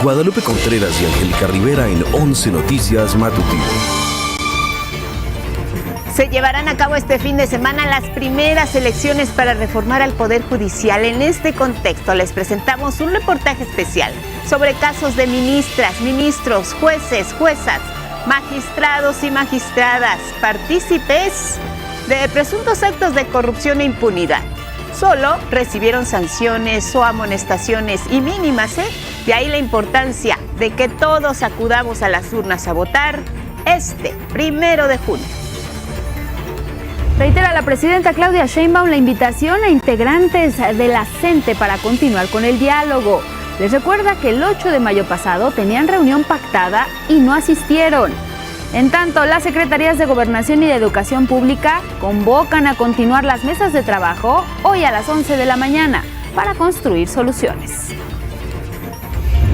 Guadalupe Contreras y Angélica Rivera en 11 Noticias Matutino. Se llevarán a cabo este fin de semana las primeras elecciones para reformar al Poder Judicial. En este contexto les presentamos un reportaje especial sobre casos de ministras, ministros, jueces, juezas, magistrados y magistradas, partícipes de presuntos actos de corrupción e impunidad. Solo recibieron sanciones o amonestaciones y mínimas, De ahí la importancia de que todos acudamos a las urnas a votar este 1 de junio. Reitera la presidenta Claudia Sheinbaum la invitación a integrantes de la CENTE para continuar con el diálogo. Les recuerda que el 8 de mayo pasado tenían reunión pactada y no asistieron. En tanto, las secretarías de Gobernación y de Educación Pública convocan a continuar las mesas de trabajo hoy a las 11 de la mañana para construir soluciones.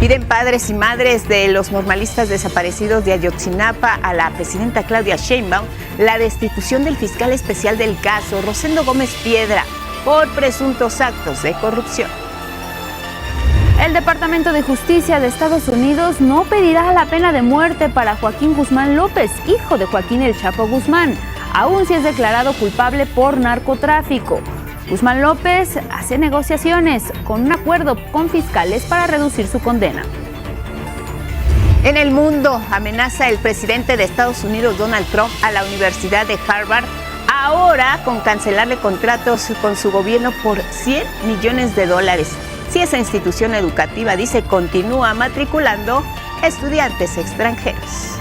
Piden padres y madres de los normalistas desaparecidos de Ayotzinapa a la presidenta Claudia Sheinbaum la destitución del fiscal especial del caso, Rosendo Gómez Piedra, por presuntos actos de corrupción. El Departamento de Justicia de Estados Unidos no pedirá la pena de muerte para Joaquín Guzmán López, hijo de Joaquín El Chapo Guzmán, aun si es declarado culpable por narcotráfico. Guzmán López hace negociaciones con un acuerdo con fiscales para reducir su condena. En el mundo, amenaza el presidente de Estados Unidos, Donald Trump, a la Universidad de Harvard, ahora con cancelarle contratos con su gobierno por $100 millones. Si esa institución educativa, dice, continúa matriculando estudiantes extranjeros.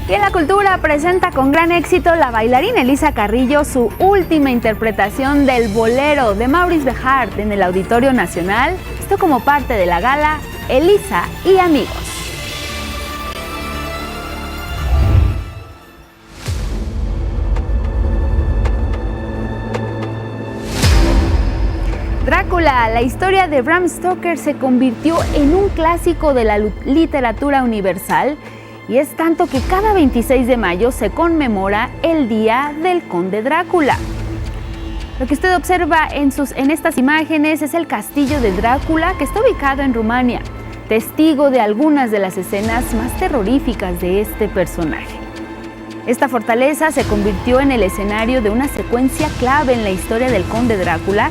Y en la cultura presenta con gran éxito la bailarina Elisa Carrillo su última interpretación del bolero de Maurice Béjart en el Auditorio Nacional. Esto como parte de la gala Elisa y Amigos. Drácula, la historia de Bram Stoker se convirtió en un clásico de la literatura universal y es tanto que cada 26 de mayo se conmemora el Día del Conde Drácula. Lo que usted observa en estas imágenes es el castillo de Drácula, que está ubicado en Rumania, testigo de algunas de las escenas más terroríficas de este personaje. Esta fortaleza se convirtió en el escenario de una secuencia clave en la historia del Conde Drácula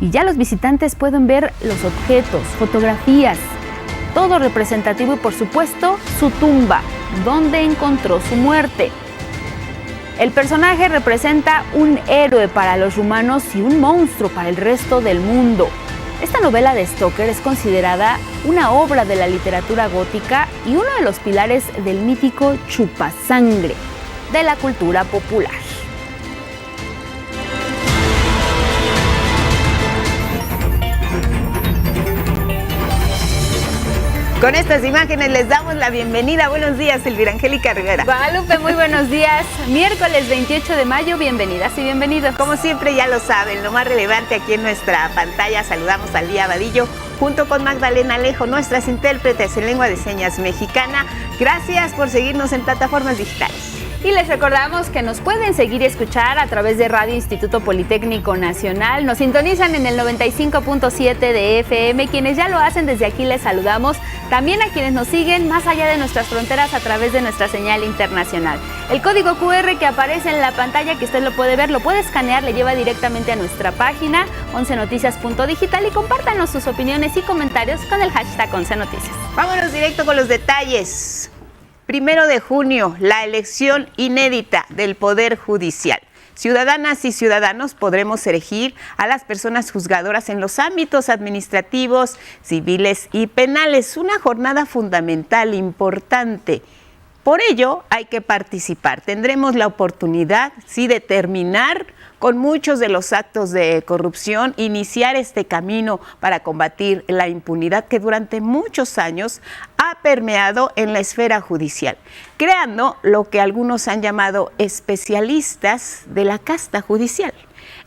y ya los visitantes pueden ver los objetos, fotografías, todo representativo y por supuesto su tumba, donde encontró su muerte. El personaje representa un héroe para los rumanos y un monstruo para el resto del mundo. Esta novela de Stoker es considerada una obra de la literatura gótica y uno de los pilares del mítico chupasangre de la cultura popular. Con estas imágenes les damos la bienvenida. Buenos días, Elvira Angélica Rivera. Guadalupe, muy buenos días. Miércoles 28 de mayo, bienvenidas y bienvenidos. Como siempre ya lo saben, lo más relevante aquí en nuestra pantalla, saludamos a Lía Vadillo junto con Magdalena Alejo, nuestras intérpretes en lengua de señas mexicana. Gracias por seguirnos en plataformas digitales. Y les recordamos que nos pueden seguir y escuchar a través de Radio Instituto Politécnico Nacional. Nos sintonizan en el 95.7 de FM. Quienes ya lo hacen, desde aquí les saludamos. También a quienes nos siguen más allá de nuestras fronteras a través de nuestra señal internacional. El código QR que aparece en la pantalla, que usted lo puede ver, lo puede escanear, le lleva directamente a nuestra página 11noticias.digital y compártanos sus opiniones y comentarios con el hashtag 11noticias. Vámonos directo con los detalles. 1 de junio, la elección inédita del Poder Judicial. Ciudadanas y ciudadanos podremos elegir a las personas juzgadoras en los ámbitos administrativos, civiles y penales. Una jornada fundamental, importante. Por ello, hay que participar. Tendremos la oportunidad, sí, de terminar con muchos de los actos de corrupción, iniciar este camino para combatir la impunidad que durante muchos años ha permeado en la esfera judicial, creando lo que algunos han llamado especialistas de la casta judicial.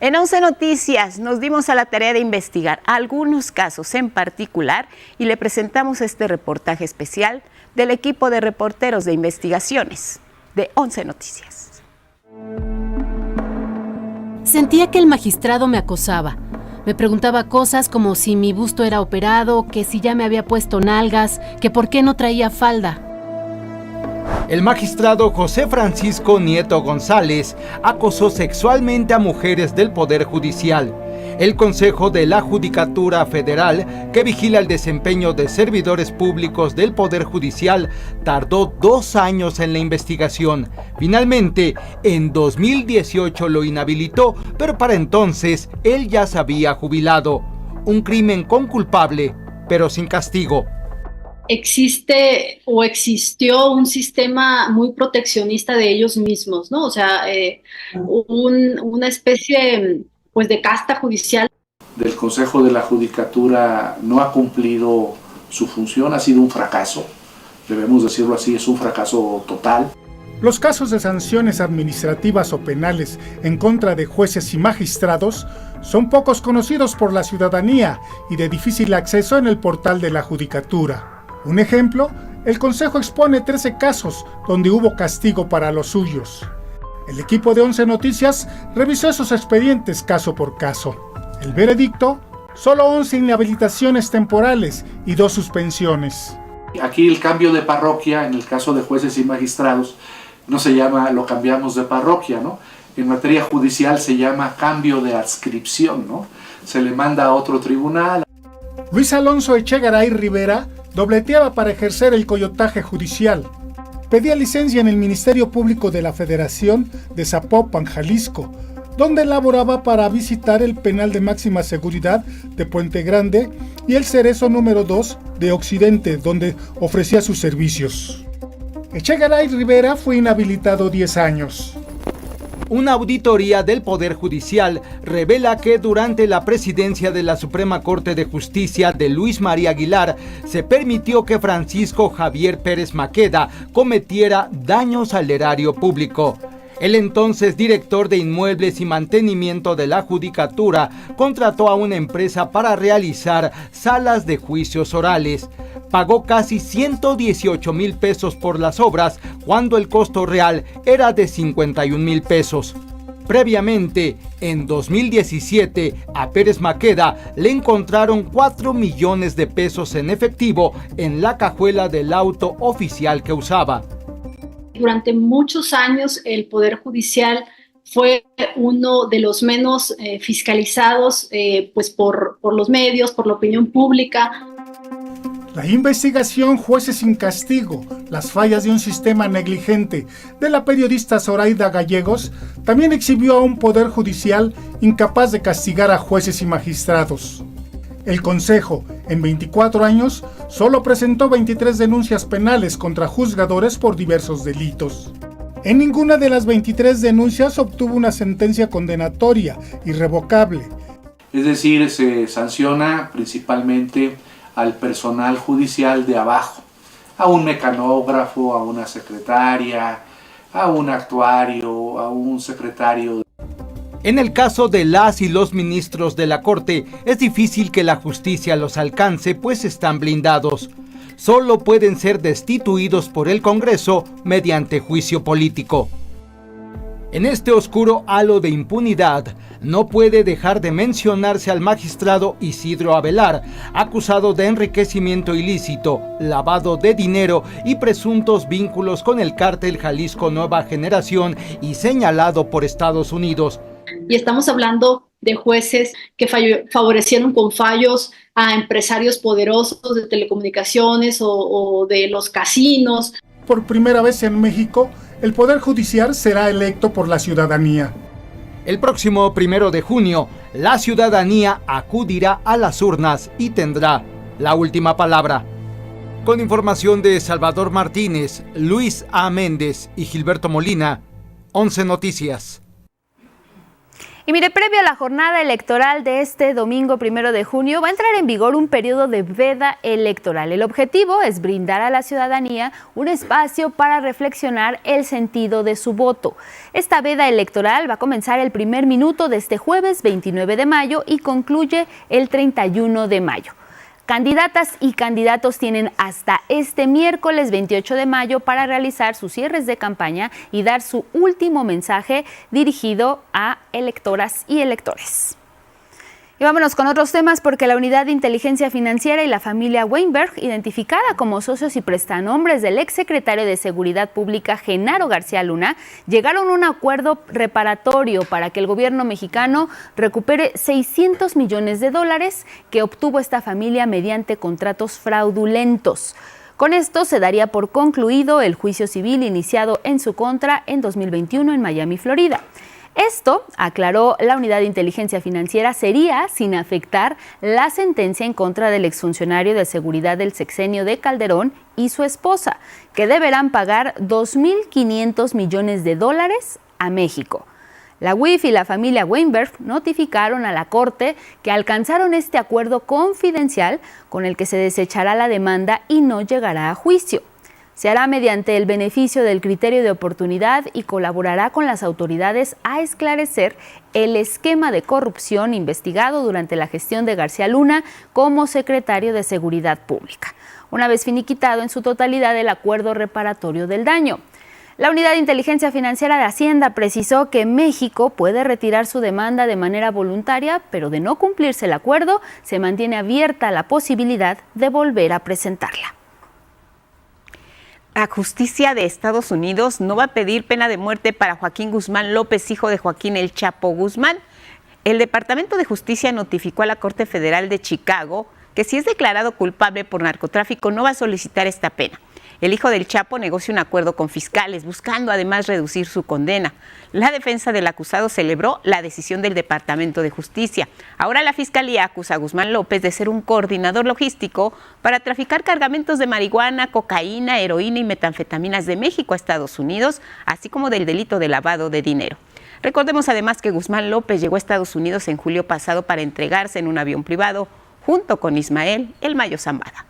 En 11 Noticias nos dimos a la tarea de investigar algunos casos en particular y le presentamos este reportaje especial del equipo de reporteros de investigaciones de 11 Noticias. Sentía que el magistrado me acosaba. Me preguntaba cosas como si mi busto era operado, que si ya me había puesto nalgas, que por qué no traía falda. El magistrado José Francisco Nieto González acosó sexualmente a mujeres del Poder Judicial. El Consejo de la Judicatura Federal, que vigila el desempeño de servidores públicos del Poder Judicial, tardó 2 años en la investigación. Finalmente, en 2018 lo inhabilitó, pero para entonces él ya se había jubilado. Un crimen con culpable, pero sin castigo. Existe o existió un sistema muy proteccionista de ellos mismos, ¿no? O sea, una especie pues de casta judicial. Del Consejo de la Judicatura no ha cumplido su función, ha sido un fracaso, debemos decirlo así, es un fracaso total. Los casos de sanciones administrativas o penales en contra de jueces y magistrados son pocos conocidos por la ciudadanía y de difícil acceso en el portal de la Judicatura. Un ejemplo, el Consejo expone 13 casos donde hubo castigo para los suyos. El equipo de 11 Noticias revisó esos expedientes caso por caso. El veredicto, solo 11 inhabilitaciones temporales y 2 suspensiones. Aquí el cambio de parroquia, en el caso de jueces y magistrados, no se llama, lo cambiamos de parroquia, ¿no? En materia judicial se llama cambio de adscripción, ¿no? Se le manda a otro tribunal. Luis Alonso Echegaray Rivera dobleteaba para ejercer el coyotaje judicial. Pedía licencia en el Ministerio Público de la Federación de Zapopan, Jalisco, donde laboraba para visitar el penal de máxima seguridad de Puente Grande y el Cerezo número 2 de Occidente, donde ofrecía sus servicios. Echegaray Rivera fue inhabilitado 10 años. Una auditoría del Poder Judicial revela que durante la presidencia de la Suprema Corte de Justicia de Luis María Aguilar se permitió que Francisco Javier Pérez Maqueda cometiera daños al erario público. El entonces director de Inmuebles y Mantenimiento de la Judicatura contrató a una empresa para realizar salas de juicios orales. Pagó casi 118,000 pesos por las obras cuando el costo real era de 51,000 pesos. Previamente, en 2017, a Pérez Maqueda le encontraron 4 millones de pesos en efectivo en la cajuela del auto oficial que usaba. Durante muchos años el Poder Judicial fue uno de los menos fiscalizados pues por los medios, por la opinión pública. La investigación Jueces sin castigo, las fallas de un sistema negligente de la periodista Zoraida Gallegos también exhibió a un Poder Judicial incapaz de castigar a jueces y magistrados. El Consejo, en 24 años, solo presentó 23 denuncias penales contra juzgadores por diversos delitos. En ninguna de las 23 denuncias obtuvo una sentencia condenatoria irrevocable. Es decir, se sanciona principalmente al personal judicial de abajo, a un mecanógrafo, a una secretaria, a un actuario, a un secretario. En el caso de las y los ministros de la Corte, es difícil que la justicia los alcance, pues están blindados. Solo pueden ser destituidos por el Congreso mediante juicio político. En este oscuro halo de impunidad, no puede dejar de mencionarse al magistrado Isidro Avelar, acusado de enriquecimiento ilícito, lavado de dinero y presuntos vínculos con el cártel Jalisco Nueva Generación y señalado por Estados Unidos. Y estamos hablando de jueces que favorecieron con fallos a empresarios poderosos de telecomunicaciones o de los casinos. Por primera vez en México, el Poder Judicial será electo por la ciudadanía. El próximo 1 de junio, la ciudadanía acudirá a las urnas y tendrá la última palabra. Con información de Salvador Martínez, Luis A. Méndez y Gilberto Molina, 11 Noticias. Y mire, previo a la jornada electoral de este domingo 1 de junio, va a entrar en vigor un periodo de veda electoral. El objetivo es brindar a la ciudadanía un espacio para reflexionar el sentido de su voto. Esta veda electoral va a comenzar el primer minuto de este jueves 29 de mayo y concluye el 31 de mayo. Candidatas y candidatos tienen hasta este miércoles 28 de mayo para realizar sus cierres de campaña y dar su último mensaje dirigido a electoras y electores. Y vámonos con otros temas porque la Unidad de Inteligencia Financiera y la familia Weinberg, identificada como socios y prestanombres del exsecretario de Seguridad Pública Genaro García Luna, llegaron a un acuerdo reparatorio para que el gobierno mexicano recupere $600 millones que obtuvo esta familia mediante contratos fraudulentos. Con esto se daría por concluido el juicio civil iniciado en su contra en 2021 en Miami, Florida. Esto, aclaró la Unidad de Inteligencia Financiera, sería sin afectar la sentencia en contra del exfuncionario de seguridad del sexenio de Calderón y su esposa, que deberán pagar $2.500 millones a México. La UIF y la familia Weinberg notificaron a la Corte que alcanzaron este acuerdo confidencial con el que se desechará la demanda y no llegará a juicio. Se hará mediante el beneficio del criterio de oportunidad y colaborará con las autoridades a esclarecer el esquema de corrupción investigado durante la gestión de García Luna como secretario de Seguridad Pública, una vez finiquitado en su totalidad el acuerdo reparatorio del daño. La Unidad de Inteligencia Financiera de Hacienda precisó que México puede retirar su demanda de manera voluntaria, pero de no cumplirse el acuerdo, se mantiene abierta la posibilidad de volver a presentarla. La justicia de Estados Unidos no va a pedir pena de muerte para Joaquín Guzmán López, hijo de Joaquín El Chapo Guzmán. El Departamento de Justicia notificó a la Corte Federal de Chicago que si es declarado culpable por narcotráfico no va a solicitar esta pena. El hijo del Chapo negocia un acuerdo con fiscales, buscando además reducir su condena. La defensa del acusado celebró la decisión del Departamento de Justicia. Ahora la Fiscalía acusa a Guzmán López de ser un coordinador logístico para traficar cargamentos de marihuana, cocaína, heroína y metanfetaminas de México a Estados Unidos, así como del delito de lavado de dinero. Recordemos además que Guzmán López llegó a Estados Unidos en julio pasado para entregarse en un avión privado junto con Ismael El Mayo Zambada.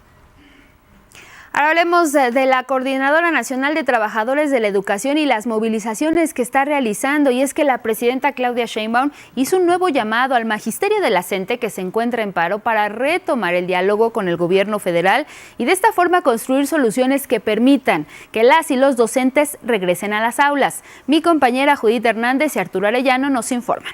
Ahora hablemos de la Coordinadora Nacional de Trabajadores de la Educación y las movilizaciones que está realizando, y es que la presidenta Claudia Sheinbaum hizo un nuevo llamado al magisterio de la CENTE, que se encuentra en paro, para retomar el diálogo con el gobierno federal y de esta forma construir soluciones que permitan que las y los docentes regresen a las aulas. Mi compañera Judith Hernández y Arturo Arellano nos informan.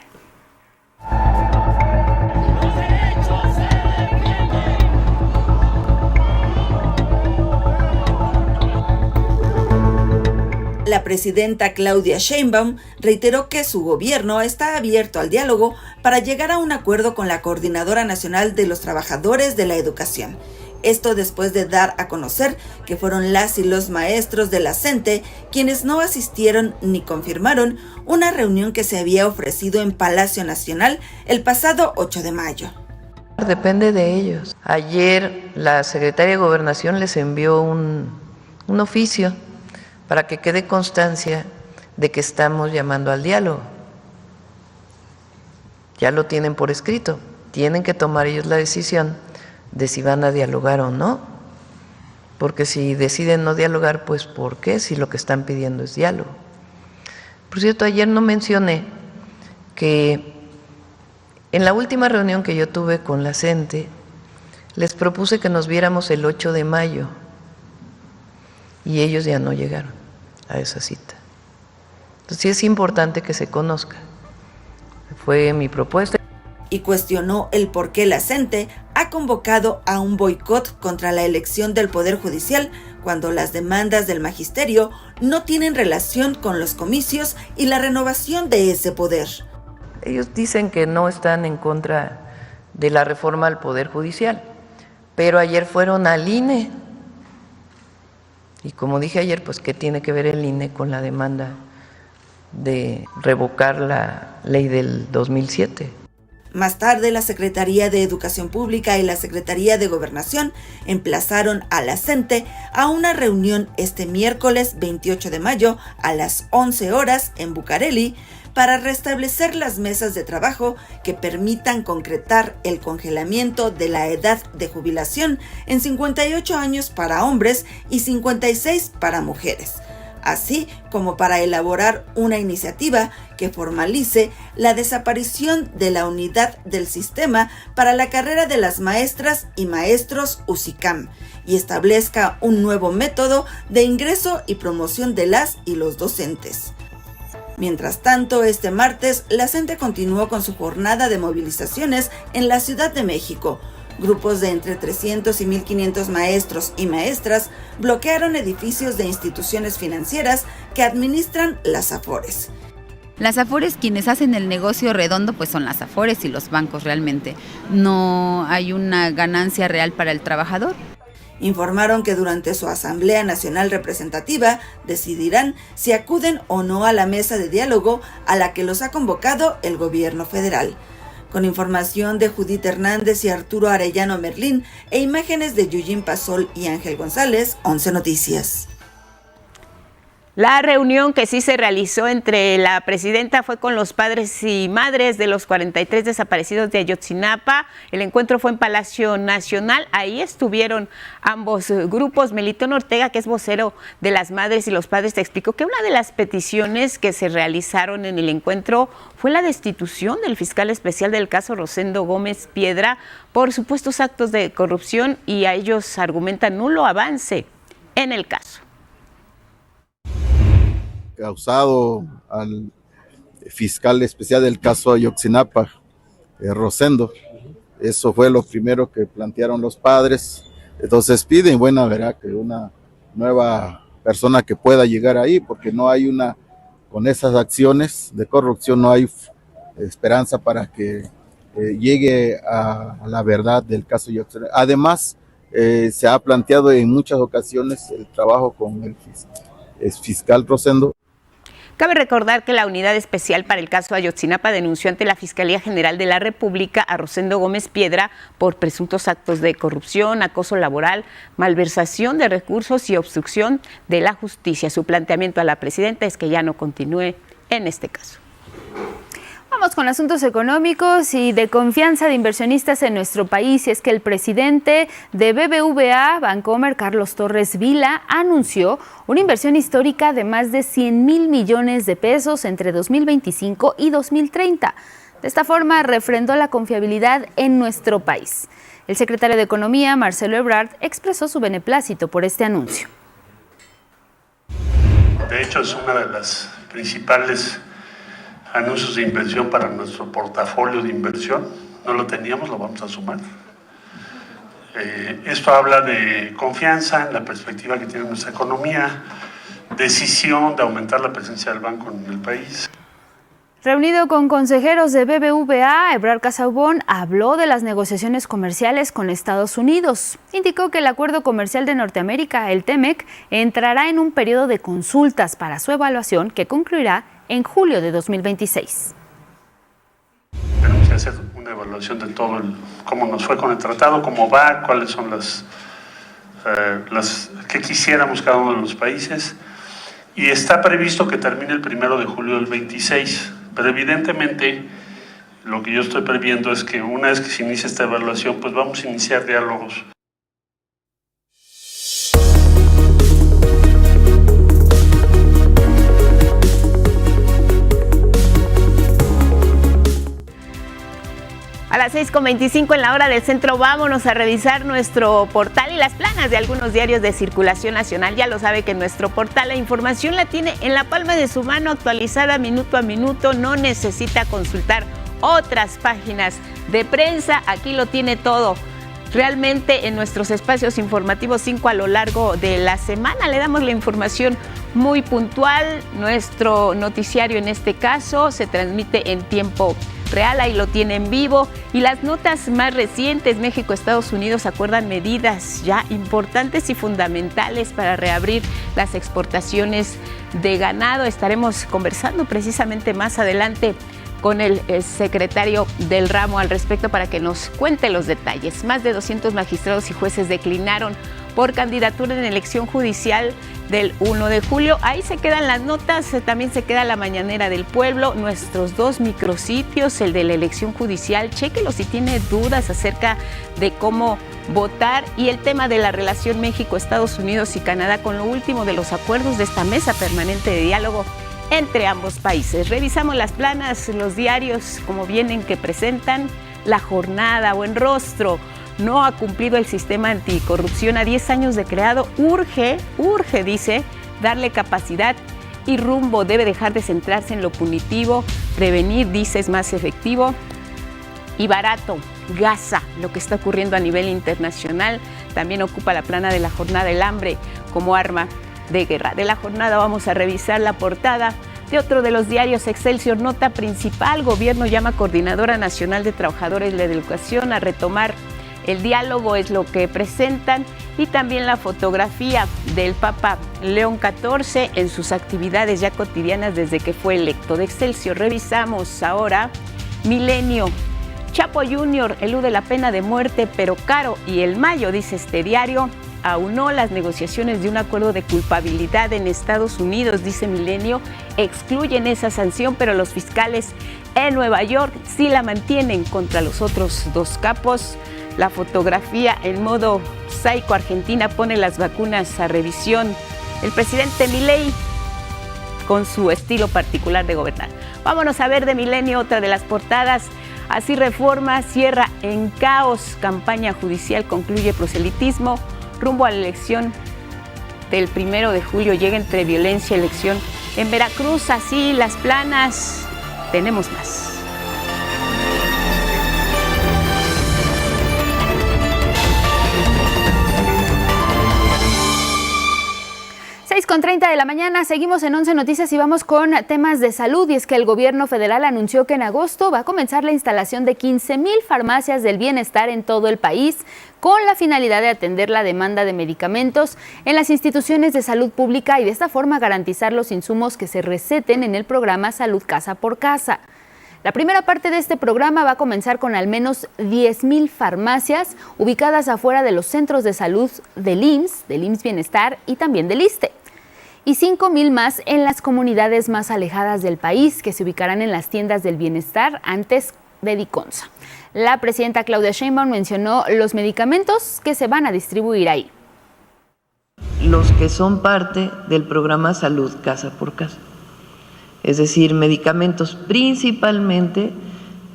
La presidenta Claudia Sheinbaum reiteró que su gobierno está abierto al diálogo para llegar a un acuerdo con la Coordinadora Nacional de los Trabajadores de la Educación. Esto después de dar a conocer que fueron las y los maestros de la CENTE quienes no asistieron ni confirmaron una reunión que se había ofrecido en Palacio Nacional el pasado 8 de mayo. Depende de ellos. Ayer la secretaria de Gobernación les envió un oficio para que quede constancia de que estamos llamando al diálogo. Ya lo tienen por escrito, tienen que tomar ellos la decisión de si van a dialogar o no, porque si deciden no dialogar, pues ¿por qué? Si lo que están pidiendo es diálogo. Por cierto, ayer no mencioné que en la última reunión que yo tuve con la CENTE, les propuse que nos viéramos el 8 de mayo, y ellos ya no llegaron a esa cita. Entonces sí es importante que se conozca. Fue mi propuesta. Y cuestionó el por qué la CENTE ha convocado a un boicot contra la elección del Poder Judicial cuando las demandas del magisterio no tienen relación con los comicios y la renovación de ese poder. Ellos dicen que no están en contra de la reforma al Poder Judicial, pero ayer fueron al INE. Y como dije ayer, pues ¿qué tiene que ver el INE con la demanda de revocar la ley del 2007? Más tarde, la Secretaría de Educación Pública y la Secretaría de Gobernación emplazaron a la CENTE a una reunión este miércoles 28 de mayo a las 11 horas en Bucareli para restablecer las mesas de trabajo que permitan concretar el congelamiento de la edad de jubilación en 58 años para hombres y 56 para mujeres, así como para elaborar una iniciativa que formalice la desaparición de la unidad del sistema para la carrera de las maestras y maestros UCICAM y establezca un nuevo método de ingreso y promoción de las y los docentes. Mientras tanto, este martes, la CENTE continuó con su jornada de movilizaciones en la Ciudad de México. Grupos de entre 300 y 1,500 maestros y maestras bloquearon edificios de instituciones financieras que administran las Afores. Las Afores, quienes hacen el negocio redondo, pues son las Afores y los bancos realmente. No hay una ganancia real para el trabajador. Informaron que durante su Asamblea Nacional Representativa decidirán si acuden o no a la mesa de diálogo a la que los ha convocado el gobierno federal. Con información de Judith Hernández y Arturo Arellano Merlín e imágenes de Yujin Pasol y Ángel González, 11 Noticias. La reunión que sí se realizó entre la presidenta fue con los padres y madres de los 43 desaparecidos de Ayotzinapa. El encuentro fue en Palacio Nacional. Ahí estuvieron ambos grupos. Melitón Ortega, que es vocero de las madres y los padres, explicó que una de las peticiones que se realizaron en el encuentro fue la destitución del fiscal especial del caso Rosendo Gómez Piedra por supuestos actos de corrupción, y a ellos argumentan nulo avance en el caso. Causado al fiscal especial del caso Ayotzinapa, Rosendo. Eso fue lo primero que plantearon los padres. Entonces piden, bueno, verá que una nueva persona que pueda llegar ahí, porque no hay con esas acciones de corrupción no hay esperanza para que llegue a la verdad del caso Ayotzinapa. Además, se ha planteado en muchas ocasiones el trabajo con el fiscal Rosendo. Cabe recordar que la Unidad Especial para el caso Ayotzinapa denunció ante la Fiscalía General de la República a Rosendo Gómez Piedra por presuntos actos de corrupción, acoso laboral, malversación de recursos y obstrucción de la justicia. Su planteamiento a la presidenta es que ya no continúe en este caso. Vamos con asuntos económicos y de confianza de inversionistas en nuestro país. Y es que el presidente de BBVA Bancomer, Carlos Torres Vila, anunció una inversión histórica de más de 100,000 millones de pesos entre 2025 y 2030. De esta forma, refrendó la confiabilidad en nuestro país. El secretario de Economía, Marcelo Ebrard, expresó su beneplácito por este anuncio. De hecho, es una de las principales anuncios de inversión para nuestro portafolio de inversión. No lo teníamos, lo vamos a sumar. Esto habla de confianza en la perspectiva que tiene nuestra economía, decisión de aumentar la presencia del banco en el país. Reunido con consejeros de BBVA, Ebrard Casaubon habló de las negociaciones comerciales con Estados Unidos. Indicó que el Acuerdo Comercial de Norteamérica, el TEMEC, entrará en un periodo de consultas para su evaluación que concluirá en julio de 2026. Tenemos que hacer una evaluación de todo, cómo nos fue con el tratado, cómo va, cuáles son las que quisiéramos cada uno de los países. Y está previsto que termine el 1 de julio del 26. Pero evidentemente lo que yo estoy previendo es que una vez que se inicie esta evaluación, pues vamos a iniciar diálogos. A las 6:25 en la hora del centro, vámonos a revisar nuestro portal y las planas de algunos diarios de circulación nacional. Ya lo sabe que nuestro portal la información la tiene en la palma de su mano, actualizada minuto a minuto, no necesita consultar otras páginas de prensa, aquí lo tiene todo. Realmente en nuestros espacios informativos 5 a lo largo de la semana le damos la información muy puntual. Nuestro noticiario en este caso se transmite en tiempo real, ahí lo tiene en vivo. Y las notas más recientes: México, Estados Unidos acuerdan medidas ya importantes y fundamentales para reabrir las exportaciones de ganado. Estaremos conversando precisamente más adelante con el secretario del ramo al respecto para que nos cuente los detalles. Más de 200 magistrados y jueces declinaron por candidatura en elección judicial del 1 de julio. Ahí se quedan las notas, también se queda la mañanera del pueblo, nuestros 2 micrositios, el de la elección judicial, chéquelo si tiene dudas acerca de cómo votar, y el tema de la relación México, Estados Unidos y Canadá con lo último de los acuerdos de esta mesa permanente de diálogo entre ambos países. Revisamos las planas, los diarios como vienen, que presentan La Jornada. Buen Rostro: no ha cumplido el sistema anticorrupción a 10 años de creado. Urge, dice, darle capacidad y rumbo. Debe dejar de centrarse en lo punitivo. Prevenir, dice, es más efectivo y barato. Gaza, lo que está ocurriendo a nivel internacional, también ocupa la plana de la jornada el hambre como arma de guerra. De la jornada vamos a revisar la portada de otro de los diarios. Excelsior, nota principal: gobierno llama a Coordinadora Nacional de Trabajadores de la Educación a retomar el diálogo, es lo que presentan, y también la fotografía del Papa León XIV en sus actividades ya cotidianas desde que fue electo. De Excelsior revisamos ahora Milenio. Chapo Jr. elude la pena de muerte, pero caro. Y El Mayo, dice este diario, aunó las negociaciones de un acuerdo de culpabilidad en Estados Unidos, dice Milenio. Excluyen esa sanción, pero los fiscales en Nueva York sí la mantienen contra los otros dos capos. La fotografía en modo Psycho, Argentina pone las vacunas a revisión. El presidente Milei con su estilo particular de gobernar. Vámonos a ver de Milenio otra de las portadas. Así Reforma cierra en caos. Campaña judicial concluye proselitismo. Rumbo a la elección del 1 de julio llega entre violencia y elección en Veracruz. Así Las Planas. Tenemos más. 6:30 de la mañana, seguimos en 11 Noticias y vamos con temas de salud. Y es que el gobierno federal anunció que en agosto va a comenzar la instalación de 15,000 farmacias del bienestar en todo el país, con la finalidad de atender la demanda de medicamentos en las instituciones de salud pública y de esta forma garantizar los insumos que se receten en el programa Salud Casa por Casa. La primera parte de este programa va a comenzar con al menos 10,000 farmacias ubicadas afuera de los centros de salud del IMSS Bienestar y también del ISSSTE. Y 5,000 más en las comunidades más alejadas del país, que se ubicarán en las tiendas del bienestar antes de Diconsa. La presidenta Claudia Sheinbaum mencionó los medicamentos que se van a distribuir ahí. Los que son parte del programa Salud Casa por Casa. Es decir, medicamentos principalmente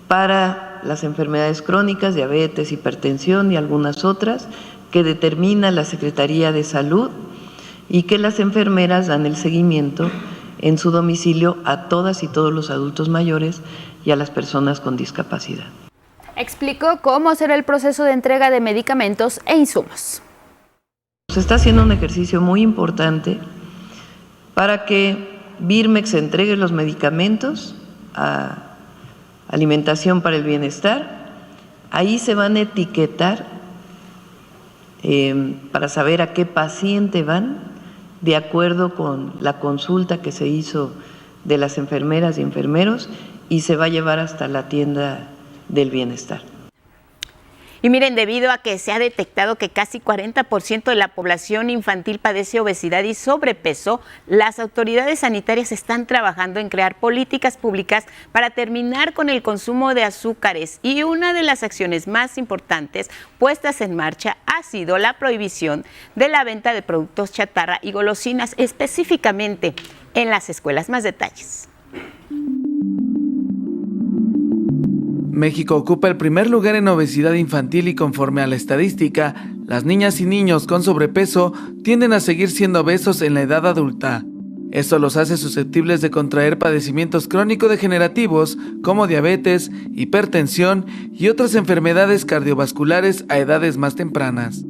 para las enfermedades crónicas, diabetes, hipertensión y algunas otras que determina la Secretaría de Salud y que las enfermeras dan el seguimiento en su domicilio a todas y todos los adultos mayores y a las personas con discapacidad. Explicó cómo será el proceso de entrega de medicamentos e insumos. Se está haciendo un ejercicio muy importante para que Birmex entregue los medicamentos a Alimentación para el Bienestar. Ahí se van a etiquetar para saber a qué paciente van, de acuerdo con la consulta que se hizo de las enfermeras y enfermeros, y se va a llevar hasta la tienda del bienestar. Y miren, debido a que se ha detectado que casi 40% de la población infantil padece obesidad y sobrepeso, las autoridades sanitarias están trabajando en crear políticas públicas para terminar con el consumo de azúcares. Y una de las acciones más importantes puestas en marcha ha sido la prohibición de la venta de productos chatarra y golosinas, específicamente en las escuelas. Más detalles. México ocupa el primer lugar en obesidad infantil y conforme a la estadística, las niñas y niños con sobrepeso tienden a seguir siendo obesos en la edad adulta. Esto los hace susceptibles de contraer padecimientos crónico-degenerativos como diabetes, hipertensión y otras enfermedades cardiovasculares a edades más tempranas.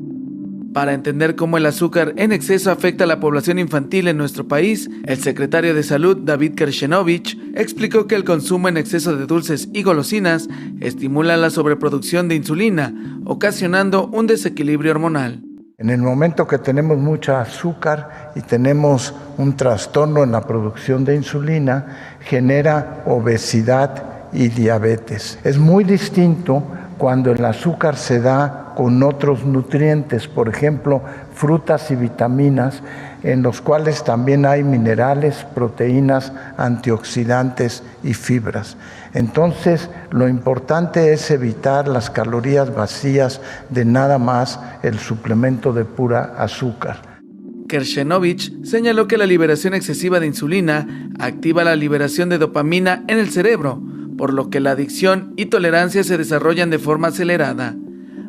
Para entender cómo el azúcar en exceso afecta a la población infantil en nuestro país, el secretario de Salud, David Kershenovich, explicó que el consumo en exceso de dulces y golosinas estimula la sobreproducción de insulina, ocasionando un desequilibrio hormonal. En el momento que tenemos mucha azúcar y tenemos un trastorno en la producción de insulina, genera obesidad y diabetes. Es muy distinto cuando el azúcar se da con otros nutrientes, por ejemplo, frutas y vitaminas, en los cuales también hay minerales, proteínas, antioxidantes y fibras. Entonces, lo importante es evitar las calorías vacías de nada más el suplemento de pura azúcar. Kershenovich señaló que la liberación excesiva de insulina activa la liberación de dopamina en el cerebro, por lo que la adicción y tolerancia se desarrollan de forma acelerada,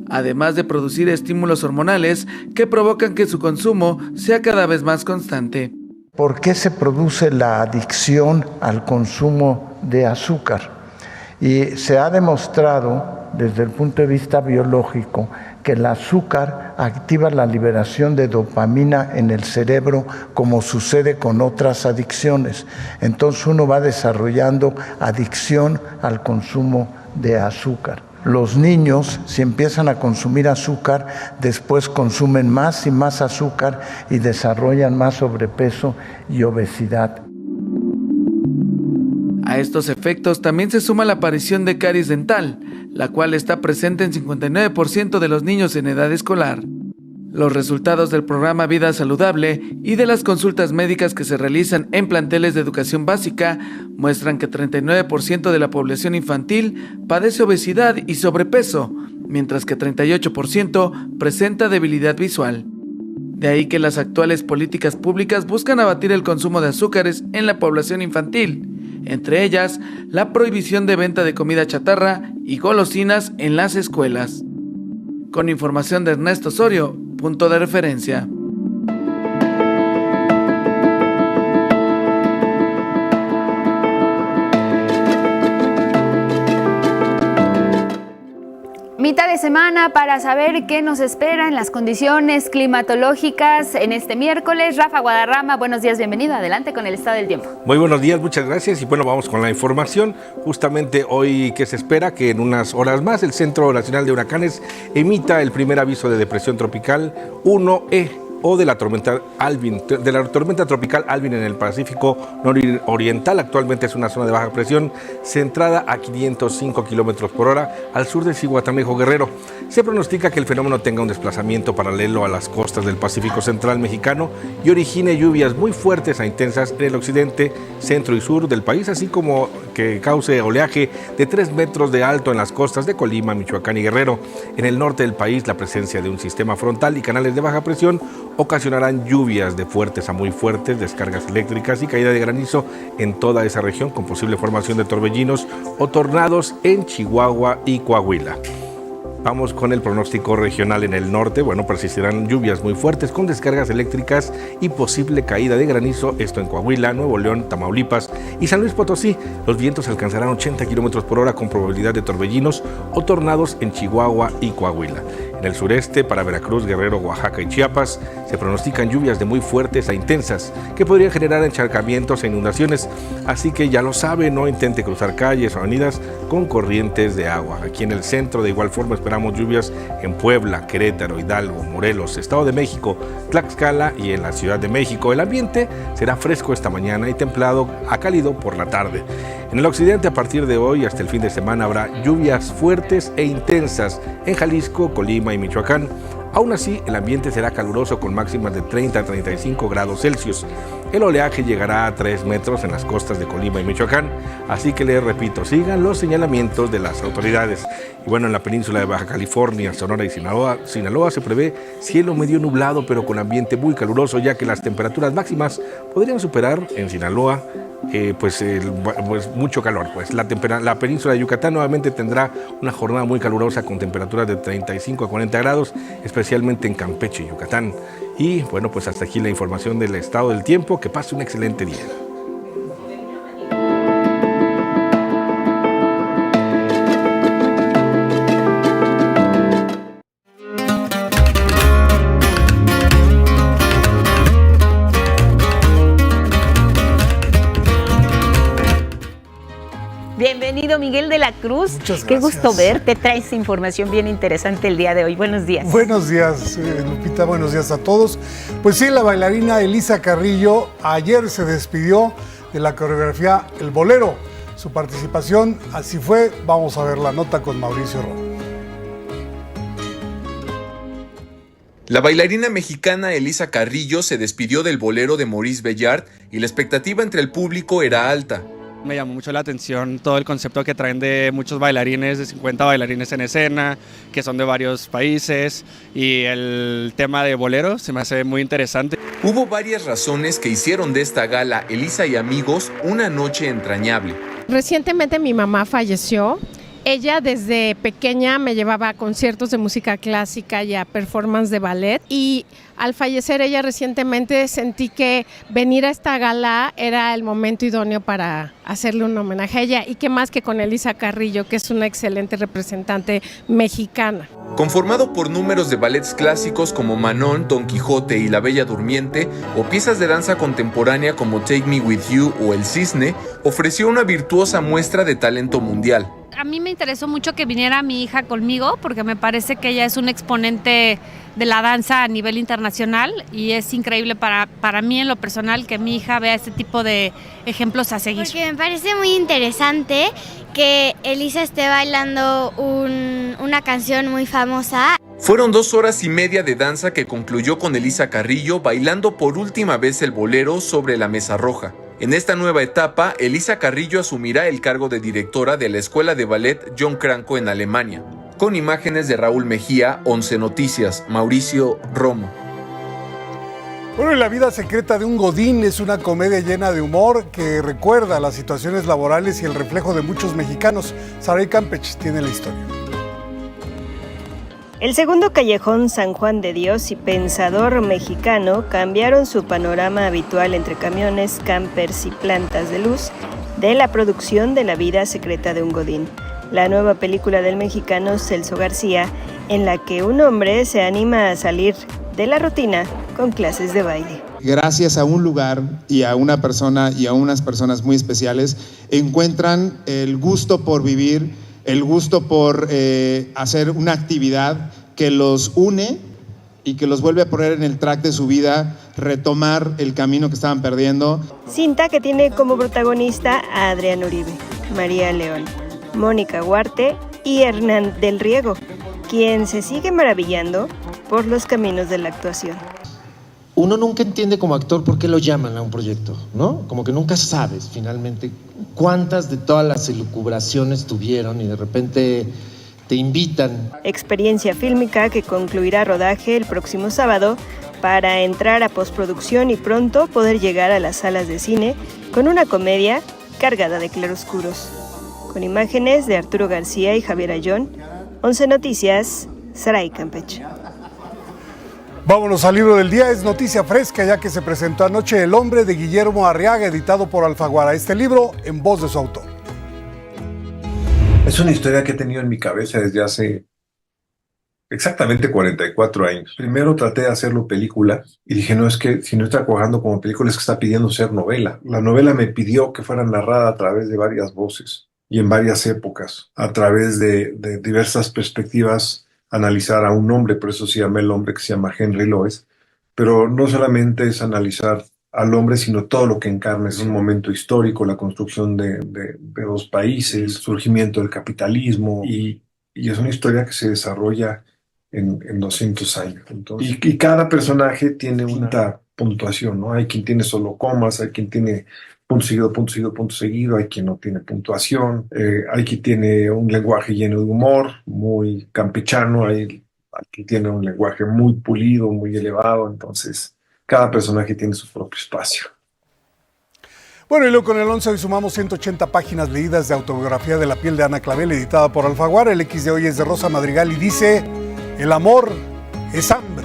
además de producir estímulos hormonales que provocan que su consumo sea cada vez más constante. ¿Por qué se produce la adicción al consumo de azúcar? Y se ha demostrado desde el punto de vista biológico que el azúcar activa la liberación de dopamina en el cerebro, como sucede con otras adicciones. Entonces uno va desarrollando adicción al consumo de azúcar. Los niños, si empiezan a consumir azúcar, después consumen más y más azúcar y desarrollan más sobrepeso y obesidad. A estos efectos también se suma la aparición de caries dental, la cual está presente en 59% de los niños en edad escolar. Los resultados del programa Vida Saludable y de las consultas médicas que se realizan en planteles de educación básica muestran que 39% de la población infantil padece obesidad y sobrepeso, mientras que 38% presenta debilidad visual. De ahí que las actuales políticas públicas buscan abatir el consumo de azúcares en la población infantil, entre ellas la prohibición de venta de comida chatarra y golosinas en las escuelas. Con información de Ernesto Osorio, punto de referencia. Mitad de semana para saber qué nos espera en las condiciones climatológicas en este miércoles. Rafa Guadarrama, buenos días, bienvenido. Adelante con el estado del tiempo. Muy buenos días, muchas gracias. Y bueno, vamos con la información. Justamente hoy que se espera que en unas horas más el Centro Nacional de Huracanes emita el primer aviso de depresión tropical 1E o de la tormenta tropical Alvin en el Pacífico nororiental. Actualmente es una zona de baja presión centrada a 505 kilómetros por hora al sur de Zihuatanejo, Guerrero. Se pronostica que el fenómeno tenga un desplazamiento paralelo a las costas del Pacífico central mexicano y origine lluvias muy fuertes a intensas en el occidente, centro y sur del país, así como que cause oleaje de 3 metros de alto en las costas de Colima, Michoacán y Guerrero. En el norte del país, la presencia de un sistema frontal y canales de baja presión ocasionarán lluvias de fuertes a muy fuertes, descargas eléctricas y caída de granizo en toda esa región, con posible formación de torbellinos o tornados en Chihuahua y Coahuila. Vamos con el pronóstico regional en el norte. Bueno, persistirán lluvias muy fuertes con descargas eléctricas y posible caída de granizo, esto en Coahuila, Nuevo León, Tamaulipas y San Luis Potosí. Los vientos alcanzarán 80 kilómetros por hora con probabilidad de torbellinos o tornados en Chihuahua y Coahuila. En el sureste, para Veracruz, Guerrero, Oaxaca y Chiapas, se pronostican lluvias de muy fuertes a intensas que podrían generar encharcamientos e inundaciones. Así que ya lo sabe, no intente cruzar calles o avenidas con corrientes de agua. Aquí en el centro, de igual forma, esperamos lluvias en Puebla, Querétaro, Hidalgo, Morelos, Estado de México, Tlaxcala y en la Ciudad de México. El ambiente será fresco esta mañana y templado a cálido por la tarde. En el occidente, a partir de hoy hasta el fin de semana, habrá lluvias fuertes e intensas en Jalisco, Colima y Michoacán. Aún así, el ambiente será caluroso con máximas de 30 a 35 grados Celsius. El oleaje llegará a 3 metros en las costas de Colima y Michoacán, así que les repito, sigan los señalamientos de las autoridades. Y bueno, en la península de Baja California, Sonora y Sinaloa se prevé cielo medio nublado, pero con ambiente muy caluroso, ya que las temperaturas máximas podrían superar en Sinaloa pues mucho calor. Pues la península de Yucatán nuevamente tendrá una jornada muy calurosa con temperaturas de 35 a 40 grados, especialmente en Campeche y Yucatán. Y bueno, pues hasta aquí la información del estado del tiempo. Que pase un excelente día. Bienvenido, Miguel de la Cruz. Muchas gracias. Qué gusto verte. Traes información bien interesante el día de hoy. Buenos días. Buenos días, Lupita. Buenos días a todos. Pues sí, la bailarina Elisa Carrillo ayer se despidió de la coreografía El Bolero. Su participación así fue. Vamos a ver la nota con Mauricio Ro. La bailarina mexicana Elisa Carrillo se despidió del Bolero de Maurice Béjart y la expectativa entre el público era alta. Me llamó mucho la atención todo el concepto que traen de muchos bailarines, de 50 bailarines en escena, que son de varios países, y el tema de bolero se me hace muy interesante. Hubo varias razones que hicieron de esta gala Elisa y amigos una noche entrañable. Recientemente mi mamá falleció Ella desde pequeña me llevaba a conciertos de música clásica y a performance de ballet, y al fallecer ella recientemente sentí que venir a esta gala era el momento idóneo para hacerle un homenaje a ella, y qué más que con Elisa Carrillo, que es una excelente representante mexicana. Conformado por números de ballets clásicos como Manon, Don Quijote y La Bella Durmiente, o piezas de danza contemporánea como Take Me With You o El Cisne, ofreció una virtuosa muestra de talento mundial. A mí me interesó mucho que viniera mi hija conmigo porque me parece que ella es un exponente de la danza a nivel internacional, y es increíble para mí en lo personal que mi hija vea este tipo de ejemplos a seguir. Porque me parece muy interesante que Elisa esté bailando una canción muy famosa. Fueron 2 horas y media de danza que concluyó con Elisa Carrillo bailando por última vez el bolero sobre la mesa roja. En esta nueva etapa, Elisa Carrillo asumirá el cargo de directora de la Escuela de Ballet John Cranco en Alemania. Con imágenes de Raúl Mejía, 11 Noticias, Mauricio Romo. Bueno, y La vida secreta de un godín es una comedia llena de humor que recuerda las situaciones laborales y el reflejo de muchos mexicanos. Saray Campech tiene la historia. El segundo callejón San Juan de Dios y Pensador mexicano cambiaron su panorama habitual entre camiones, campers y plantas de luz de la producción de La vida secreta de un godín, la nueva película del mexicano Celso García, en la que un hombre se anima a salir de la rutina con clases de baile. Gracias a un lugar y a una persona y a unas personas muy especiales, encuentran el gusto por vivir, el gusto por hacer una actividad que los une y que los vuelve a poner en el track de su vida, retomar el camino que estaban perdiendo. Cinta que tiene como protagonista a Adrián Uribe, María León, Mónica Huarte y Hernán del Riego, quien se sigue maravillando por los caminos de la actuación. Uno nunca entiende como actor por qué lo llaman a un proyecto, ¿no? Como que nunca sabes finalmente cuántas de todas las elucubraciones tuvieron y de repente te invitan. Experiencia fílmica que concluirá rodaje el próximo sábado para entrar a postproducción y pronto poder llegar a las salas de cine con una comedia cargada de claroscuros. Con imágenes de Arturo García y Javier Ayón, 11 Noticias, Saray Campech. Vámonos al libro del día, es noticia fresca ya que se presentó anoche El hombre de Guillermo Arriaga, editado por Alfaguara. Este libro en voz de su autor. Es una historia que he tenido en mi cabeza desde hace exactamente 44 años. Primero traté de hacerlo película y dije, no, es que si no está trabajando como película es que está pidiendo ser novela. La novela me pidió que fuera narrada a través de varias voces y en varias épocas, a través de diversas perspectivas, analizar a un hombre, por eso se llama El hombre, que se llama Henry Lois, pero no solamente es analizar al hombre, sino todo lo que encarna. Es un momento histórico, la construcción de 2 países, el surgimiento del capitalismo, y es una historia que se desarrolla en 200 años. Entonces, y cada personaje tiene una puntuación, ¿no? Hay quien tiene solo comas, hay quien tiene punto seguido, punto seguido, punto seguido, hay quien no tiene puntuación, hay quien tiene un lenguaje lleno de humor, muy campechano, hay quien tiene un lenguaje muy pulido, muy elevado, entonces cada personaje tiene su propio espacio. Bueno, y luego con el 11 hoy sumamos 180 páginas leídas de autobiografía de la piel de Ana Clavel, editada por Alfaguara. El X de hoy es de Rosa Madrigal y dice: el amor es hambre.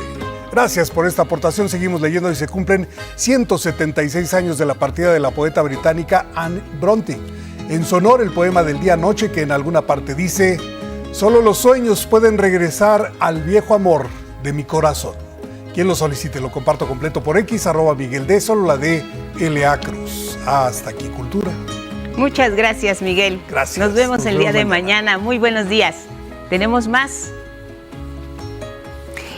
Gracias por esta aportación. Seguimos leyendo y se cumplen 176 años de la partida de la poeta británica Anne Bronte. En su honor, el poema del día Noche, que en alguna parte dice: solo los sueños pueden regresar al viejo amor de mi corazón. Quien lo solicite, lo comparto completo por X, @Miguel D, solo la de L.A. Cruz. Hasta aquí, Cultura. Muchas gracias, Miguel. Gracias. Nos vemos el día de mañana. Muy buenos días. Tenemos más.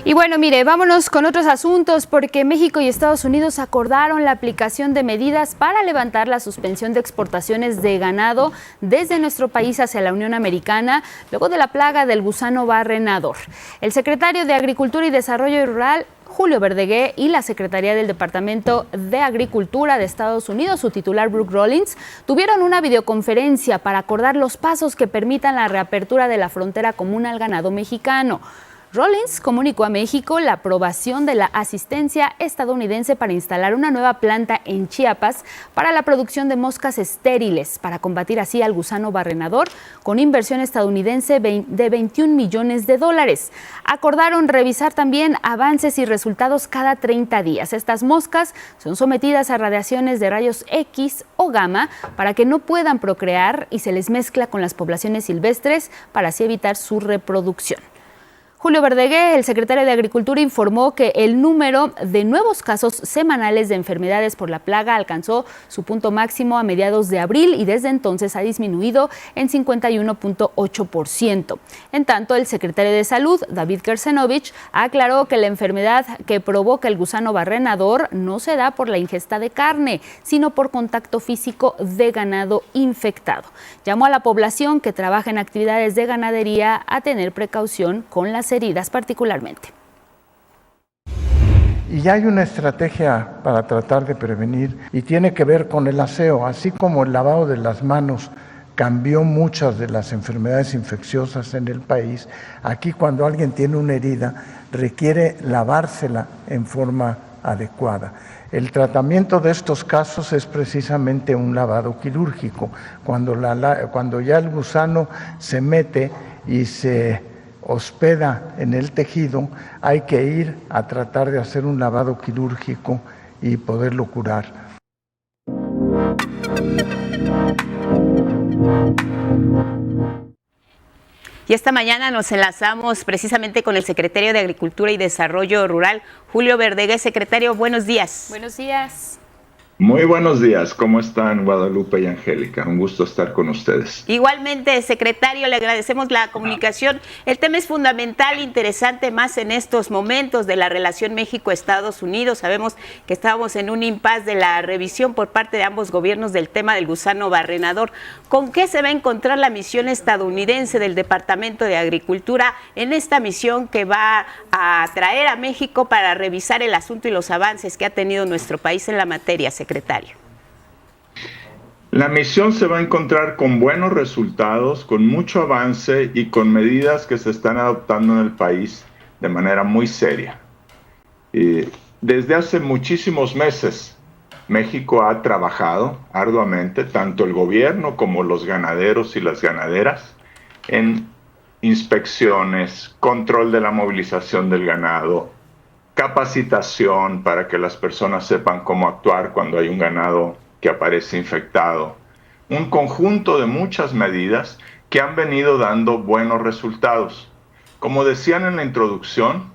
Y bueno, mire, vámonos con otros asuntos porque México y Estados Unidos acordaron la aplicación de medidas para levantar la suspensión de exportaciones de ganado desde nuestro país hacia la Unión Americana luego de la plaga del gusano barrenador. El secretario de Agricultura y Desarrollo Rural, Julio Verdegué, y la Secretaría del Departamento de Agricultura de Estados Unidos, su titular Brooke Rollins, tuvieron una videoconferencia para acordar los pasos que permitan la reapertura de la frontera común al ganado mexicano. Rawlings comunicó a México la aprobación de la asistencia estadounidense para instalar una nueva planta en Chiapas para la producción de moscas estériles, para combatir así al gusano barrenador, con inversión estadounidense de $21 millones. Acordaron revisar también avances y resultados cada 30 días. Estas moscas son sometidas a radiaciones de rayos X o gamma para que no puedan procrear y se les mezcla con las poblaciones silvestres para así evitar su reproducción. Julio Verdegué, el secretario de Agricultura, informó que el número de nuevos casos semanales de enfermedades por la plaga alcanzó su punto máximo a mediados de abril y desde entonces ha disminuido en 51.8%. En tanto, el secretario de Salud, David Kersenovich, aclaró que la enfermedad que provoca el gusano barrenador no se da por la ingesta de carne, sino por contacto físico de ganado infectado. Llamó a la población que trabaja en actividades de ganadería a tener precaución con las heridas particularmente. Y ya hay una estrategia para tratar de prevenir y tiene que ver con el aseo, así como el lavado de las manos cambió muchas de las enfermedades infecciosas en el país. Aquí cuando alguien tiene una herida requiere lavársela en forma adecuada. El tratamiento de estos casos es precisamente un lavado quirúrgico. Cuando ya el gusano se mete y se hospeda en el tejido, hay que ir a tratar de hacer un lavado quirúrgico y poderlo curar. Y esta mañana nos enlazamos precisamente con el secretario de Agricultura y Desarrollo Rural, Julio Verdegué. Secretario, buenos días. Buenos días. Muy buenos días, ¿cómo están Guadalupe y Angélica? Un gusto estar con ustedes. Igualmente, secretario, le agradecemos la comunicación. El tema es fundamental, interesante más en estos momentos de la relación México-Estados Unidos. Sabemos que estábamos en un impasse de la revisión por parte de ambos gobiernos del tema del gusano barrenador. ¿Con qué se va a encontrar la misión estadounidense del Departamento de Agricultura en esta misión que va a traer a México para revisar el asunto y los avances que ha tenido nuestro país en la materia, secretario? La misión se va a encontrar con buenos resultados, con mucho avance y con medidas que se están adoptando en el país de manera muy seria. Desde hace muchísimos meses, México ha trabajado arduamente, tanto el gobierno como los ganaderos y las ganaderas, en inspecciones, control de la movilización del ganado, capacitación para que las personas sepan cómo actuar cuando hay un ganado que aparece infectado. Un conjunto de muchas medidas que han venido dando buenos resultados. Como decían en la introducción,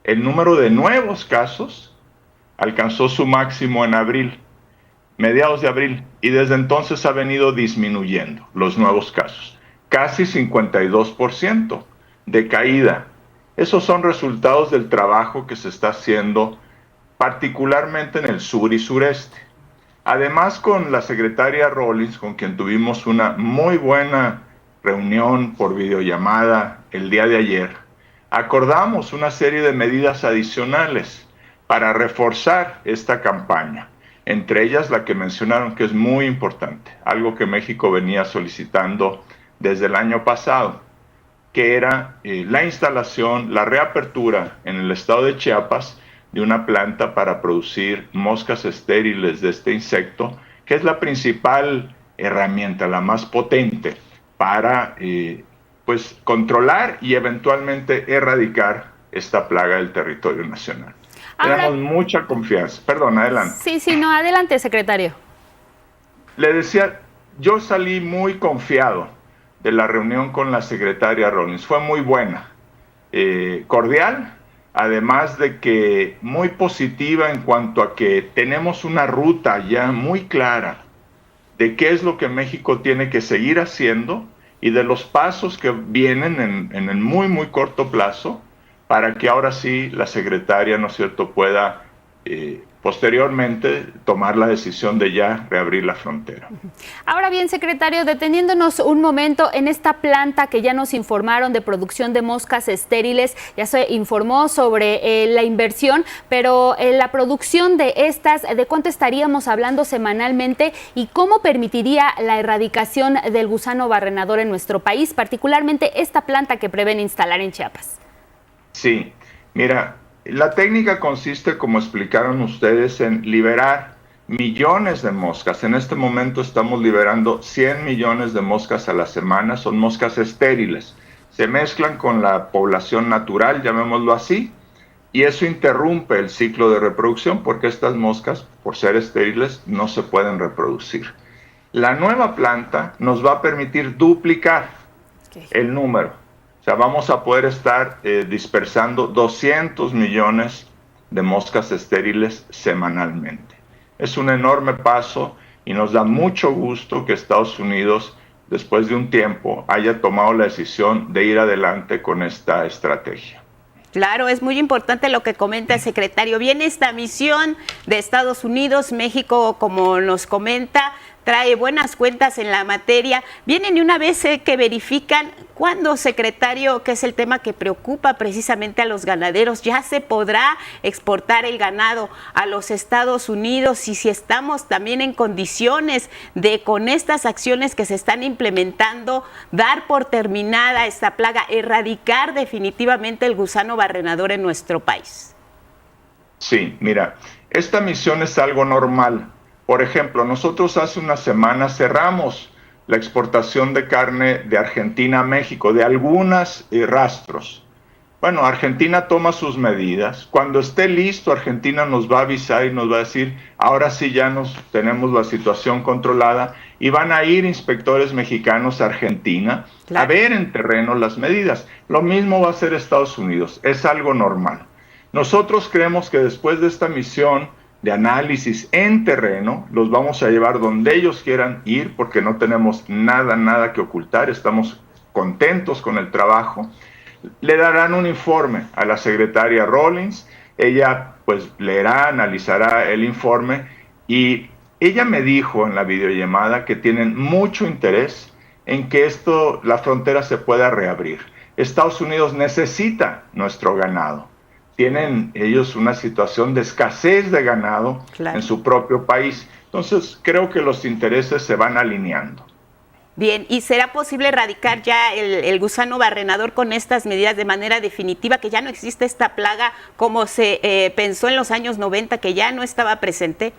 el número de nuevos casos alcanzó su máximo en abril, mediados de abril, y desde entonces ha venido disminuyendo los nuevos casos. Casi 52% de caída. Esos son resultados del trabajo que se está haciendo particularmente en el sur y sureste. Además, con la secretaria Rawlings, con quien tuvimos una muy buena reunión por videollamada el día de ayer, acordamos una serie de medidas adicionales para reforzar esta campaña. Entre ellas la que mencionaron, que es muy importante, algo que México venía solicitando desde el año pasado, que era la instalación, la reapertura en el estado de Chiapas de una planta para producir moscas estériles de este insecto, que es la principal herramienta, la más potente para pues controlar y eventualmente erradicar esta plaga del territorio nacional. Tenemos mucha confianza. Perdón, adelante. Sí, no, adelante, secretario. Le decía, yo salí muy confiado de la reunión con la secretaria Rawlings. Fue muy buena, cordial, además de que muy positiva en cuanto a que tenemos una ruta ya muy clara de qué es lo que México tiene que seguir haciendo y de los pasos que vienen en el muy, muy corto plazo para que ahora sí la secretaria, ¿no es cierto?, pueda posteriormente tomar la decisión de ya reabrir la frontera. Ahora bien, secretario, deteniéndonos un momento en esta planta que ya nos informaron de producción de moscas estériles, ya se informó sobre la inversión, pero la producción de estas, ¿de cuánto estaríamos hablando semanalmente y cómo permitiría la erradicación del gusano barrenador en nuestro país, particularmente esta planta que prevén instalar en Chiapas? Sí, mira, la técnica consiste, como explicaron ustedes, en liberar millones de moscas. En este momento estamos liberando 100 millones de moscas a la semana, son moscas estériles. Se mezclan con la población natural, llamémoslo así, y eso interrumpe el ciclo de reproducción porque estas moscas, por ser estériles, no se pueden reproducir. La nueva planta nos va a permitir duplicar el número. O sea, vamos a poder estar dispersando 200 millones de moscas estériles semanalmente. Es un enorme paso y nos da mucho gusto que Estados Unidos, después de un tiempo, haya tomado la decisión de ir adelante con esta estrategia. Claro, es muy importante lo que comenta el secretario. Viene esta misión de Estados Unidos, México, como nos comenta, trae buenas cuentas en la materia. Vienen y una vez que verifican cuándo, secretario, que es el tema que preocupa precisamente a los ganaderos, ya se podrá exportar el ganado a los Estados Unidos y si estamos también en condiciones de, con estas acciones que se están implementando, dar por terminada esta plaga, erradicar definitivamente el gusano barrenador en nuestro país. Sí, mira, esta misión es algo normal. Por ejemplo, nosotros hace una semana cerramos la exportación de carne de Argentina a México, de algunos rastros. Bueno, Argentina toma sus medidas. Cuando esté listo, Argentina nos va a avisar y nos va a decir, ahora sí ya tenemos la situación controlada, y van a ir inspectores mexicanos a Argentina a ver en terreno las medidas. Lo mismo va a hacer Estados Unidos, es algo normal. Nosotros creemos que después de esta misión de análisis en terreno, los vamos a llevar donde ellos quieran ir porque no tenemos nada que ocultar, estamos contentos con el trabajo. Le darán un informe a la secretaria Rawlings, ella pues leerá, analizará el informe y ella me dijo en la videollamada que tienen mucho interés en que la frontera se pueda reabrir. Estados Unidos necesita nuestro ganado. Tienen ellos una situación de escasez de ganado en su propio país. Entonces, creo que los intereses se van alineando. Bien, ¿y será posible erradicar ya el gusano barrenador con estas medidas de manera definitiva, que ya no existe esta plaga como se pensó en los años 90, que ya no estaba presente?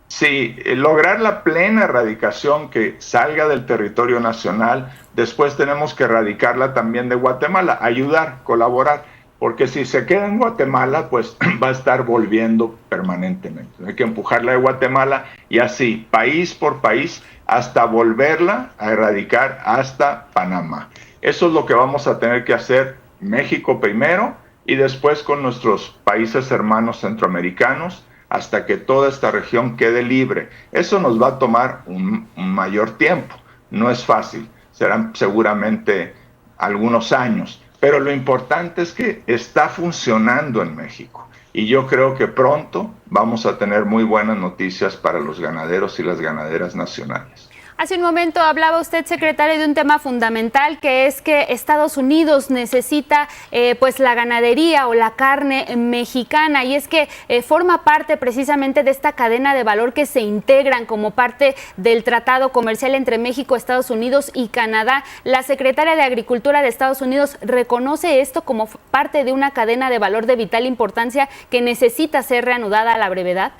Sí, lograr la plena erradicación que salga del territorio nacional, después tenemos que erradicarla también de Guatemala, ayudar, colaborar. Porque si se queda en Guatemala, pues va a estar volviendo permanentemente. Hay que empujarla de Guatemala y así, país por país, hasta volverla a erradicar hasta Panamá. Eso es lo que vamos a tener que hacer México primero y después con nuestros países hermanos centroamericanos hasta que toda esta región quede libre. Eso nos va a tomar un mayor tiempo. No es fácil, serán seguramente algunos años. Pero lo importante es que está funcionando en México y yo creo que pronto vamos a tener muy buenas noticias para los ganaderos y las ganaderas nacionales. Hace un momento hablaba usted, secretario, de un tema fundamental, que es que Estados Unidos necesita pues la ganadería o la carne mexicana, y es que forma parte precisamente de esta cadena de valor que se integran como parte del tratado comercial entre México, Estados Unidos y Canadá. La secretaria de Agricultura de Estados Unidos reconoce esto como parte de una cadena de valor de vital importancia que necesita ser reanudada a la brevedad.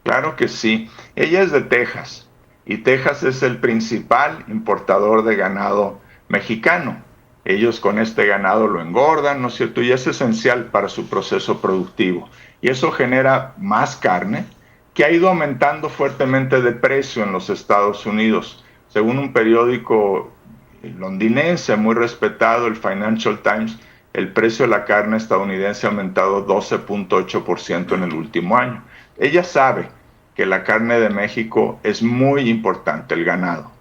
Claro que sí. Ella es de Texas. Y Texas es el principal importador de ganado mexicano. Ellos con este ganado lo engordan, ¿no es cierto? Y es esencial para su proceso productivo. Y eso genera más carne, que ha ido aumentando fuertemente de precio en los Estados Unidos. Según un periódico londinense muy respetado, el Financial Times, el precio de la carne estadounidense ha aumentado 12.8% en el último año. Ella sabe que la carne de México es muy importante, el ganado,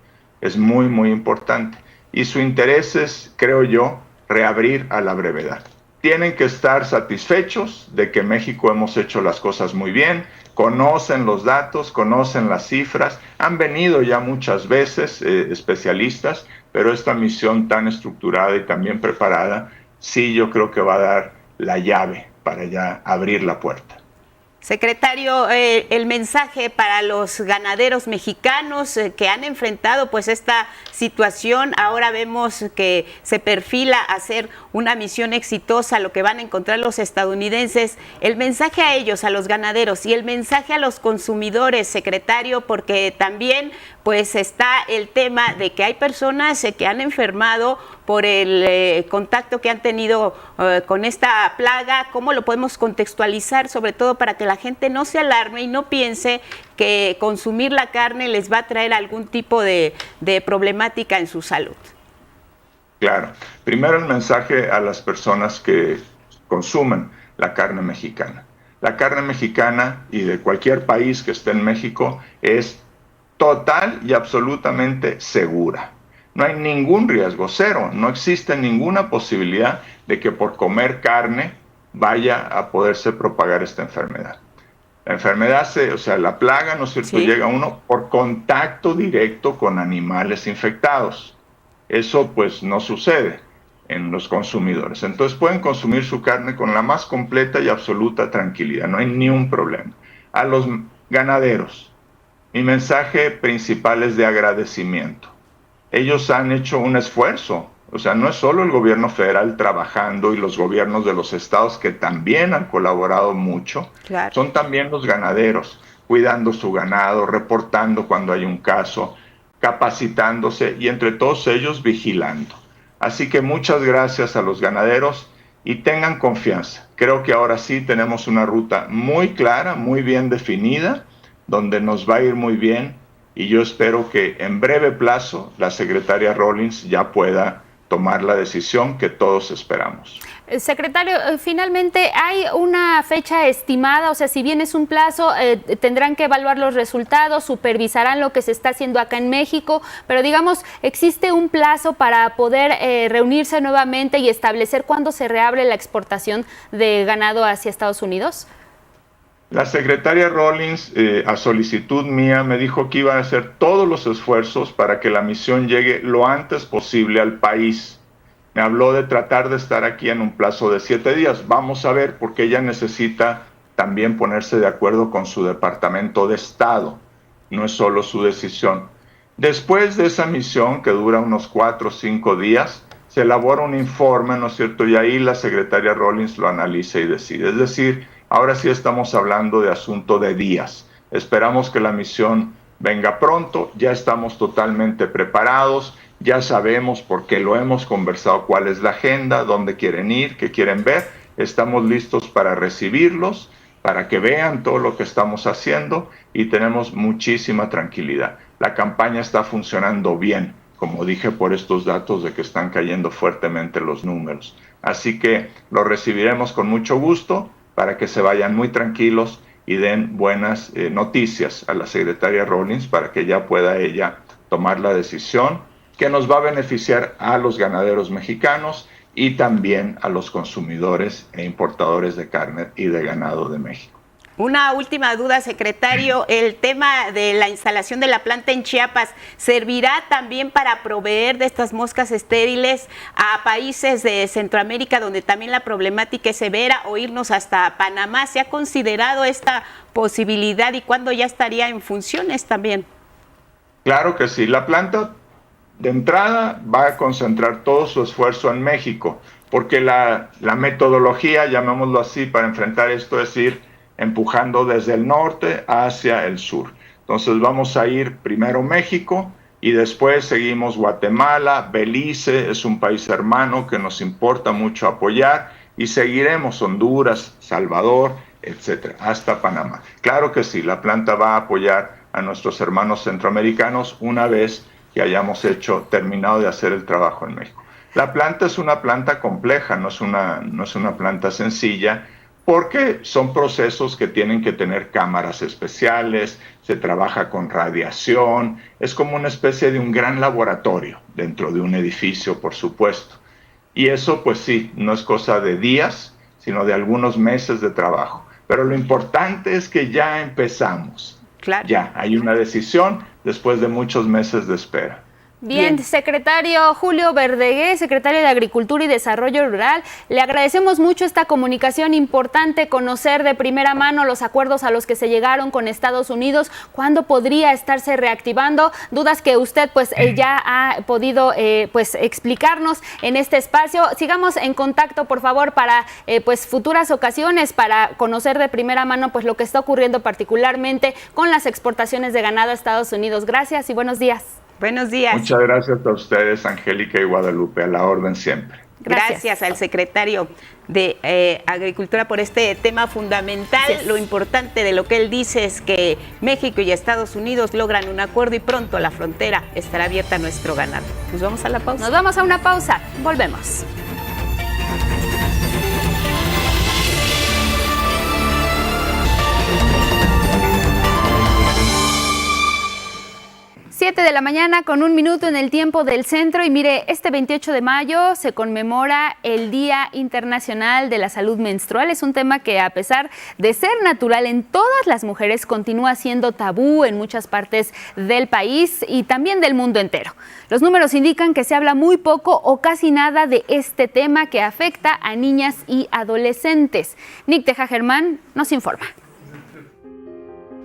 es muy importante. Y su interés es, creo yo, reabrir a la brevedad. Tienen que estar satisfechos de que México hemos hecho las cosas muy bien, conocen los datos, conocen las cifras, han venido ya muchas veces especialistas, pero esta misión tan estructurada y tan bien preparada, sí yo creo que va a dar la llave para ya abrir la puerta. Secretario, el mensaje para los ganaderos mexicanos que han enfrentado pues esta situación, ahora vemos que se perfila a ser una misión exitosa, lo que van a encontrar los estadounidenses, el mensaje a ellos, a los ganaderos, y el mensaje a los consumidores, secretario, porque también pues está el tema de que hay personas que han enfermado por el contacto que han tenido con esta plaga. ¿Cómo lo podemos contextualizar, sobre todo para que la gente no se alarme y no piense que consumir la carne les va a traer algún tipo de problemática en su salud? Claro. Primero el mensaje a las personas que consumen la carne mexicana. La carne mexicana y de cualquier país que esté en México es total y absolutamente segura. No hay ningún riesgo, cero. No existe ninguna posibilidad de que por comer carne vaya a poderse propagar esta enfermedad. La enfermedad, la plaga, ¿no es cierto?, sí, llega a uno por contacto directo con animales infectados. Eso pues no sucede en los consumidores. Entonces pueden consumir su carne con la más completa y absoluta tranquilidad, no hay ni un problema. A los ganaderos, mi mensaje principal es de agradecimiento. Ellos han hecho un esfuerzo, no es solo el gobierno federal trabajando y los gobiernos de los estados que también han colaborado mucho, claro, son también los ganaderos, cuidando su ganado, reportando cuando hay un caso, capacitándose y entre todos ellos vigilando. Así que muchas gracias a los ganaderos y tengan confianza. Creo que ahora sí tenemos una ruta muy clara, muy bien definida, donde nos va a ir muy bien y yo espero que en breve plazo la secretaria Rawlings ya pueda tomar la decisión que todos esperamos. Secretario, finalmente, ¿hay una fecha estimada? O sea, si bien es un plazo, tendrán que evaluar los resultados, supervisarán lo que se está haciendo acá en México, pero digamos, ¿existe un plazo para poder reunirse nuevamente y establecer cuándo se reabre la exportación de ganado hacia Estados Unidos? La secretaria Rawlings, a solicitud mía, me dijo que iba a hacer todos los esfuerzos para que la misión llegue lo antes posible al país. Me habló de tratar de estar aquí en un plazo de 7 días. Vamos a ver, porque ella necesita también ponerse de acuerdo con su Departamento de Estado. No es solo su decisión. Después de esa misión, que dura unos 4 o 5 días, se elabora un informe, ¿no es cierto? Y ahí la secretaria Rawlings lo analiza y decide. Es decir, ahora sí estamos hablando de asunto de días. Esperamos que la misión venga pronto. Ya estamos totalmente preparados. Ya sabemos, porque lo hemos conversado, cuál es la agenda, dónde quieren ir, qué quieren ver. Estamos listos para recibirlos, para que vean todo lo que estamos haciendo y tenemos muchísima tranquilidad. La campaña está funcionando bien, como dije, por estos datos de que están cayendo fuertemente los números. Así que lo recibiremos con mucho gusto para que se vayan muy tranquilos y den buenas noticias a la secretaria Rawlings para que ya pueda ella tomar la decisión que nos va a beneficiar a los ganaderos mexicanos y también a los consumidores e importadores de carne y de ganado de México. Una última duda, secretario, el tema de la instalación de la planta en Chiapas, ¿servirá también para proveer de estas moscas estériles a países de Centroamérica donde también la problemática es severa, o irnos hasta Panamá? ¿Se ha considerado esta posibilidad y cuándo ya estaría en funciones también? Claro que sí, la planta de entrada va a concentrar todo su esfuerzo en México, porque la metodología, llamémoslo así, para enfrentar esto es ir empujando desde el norte hacia el sur. Entonces vamos a ir primero México y después seguimos Guatemala, Belice, es un país hermano que nos importa mucho apoyar, y seguiremos Honduras, Salvador, etcétera, hasta Panamá. Claro que sí, la planta va a apoyar a nuestros hermanos centroamericanos una vez que hayamos terminado de hacer el trabajo en México. La planta es una planta compleja, no es una planta sencilla, porque son procesos que tienen que tener cámaras especiales, se trabaja con radiación, es como una especie de un gran laboratorio dentro de un edificio, por supuesto. Y eso, pues sí, no es cosa de días, sino de algunos meses de trabajo. Pero lo importante es que ya empezamos. Claro. Ya hay una decisión después de muchos meses de espera. Bien, secretario Julio Verdeguer, secretario de Agricultura y Desarrollo Rural, le agradecemos mucho esta comunicación importante, conocer de primera mano los acuerdos a los que se llegaron con Estados Unidos, cuándo podría estarse reactivando, dudas que usted pues ya ha podido pues explicarnos en este espacio. Sigamos en contacto, por favor, para pues futuras ocasiones, para conocer de primera mano pues lo que está ocurriendo particularmente con las exportaciones de ganado a Estados Unidos. Gracias y buenos días. Buenos días. Muchas gracias a ustedes, Angélica y Guadalupe, a la orden siempre. Gracias al secretario de Agricultura por este tema fundamental. Gracias. Lo importante de lo que él dice es que México y Estados Unidos logran un acuerdo y pronto la frontera estará abierta a nuestro ganado. Nos vamos a la pausa. Nos vamos a una pausa. Volvemos. Siete de la mañana con 1 minuto en el tiempo del centro y mire, este 28 de mayo se conmemora el Día Internacional de la Salud Menstrual. Es un tema que a pesar de ser natural en todas las mujeres continúa siendo tabú en muchas partes del país y también del mundo entero. Los números indican que se habla muy poco o casi nada de este tema que afecta a niñas y adolescentes. Nick Teja Germán nos informa.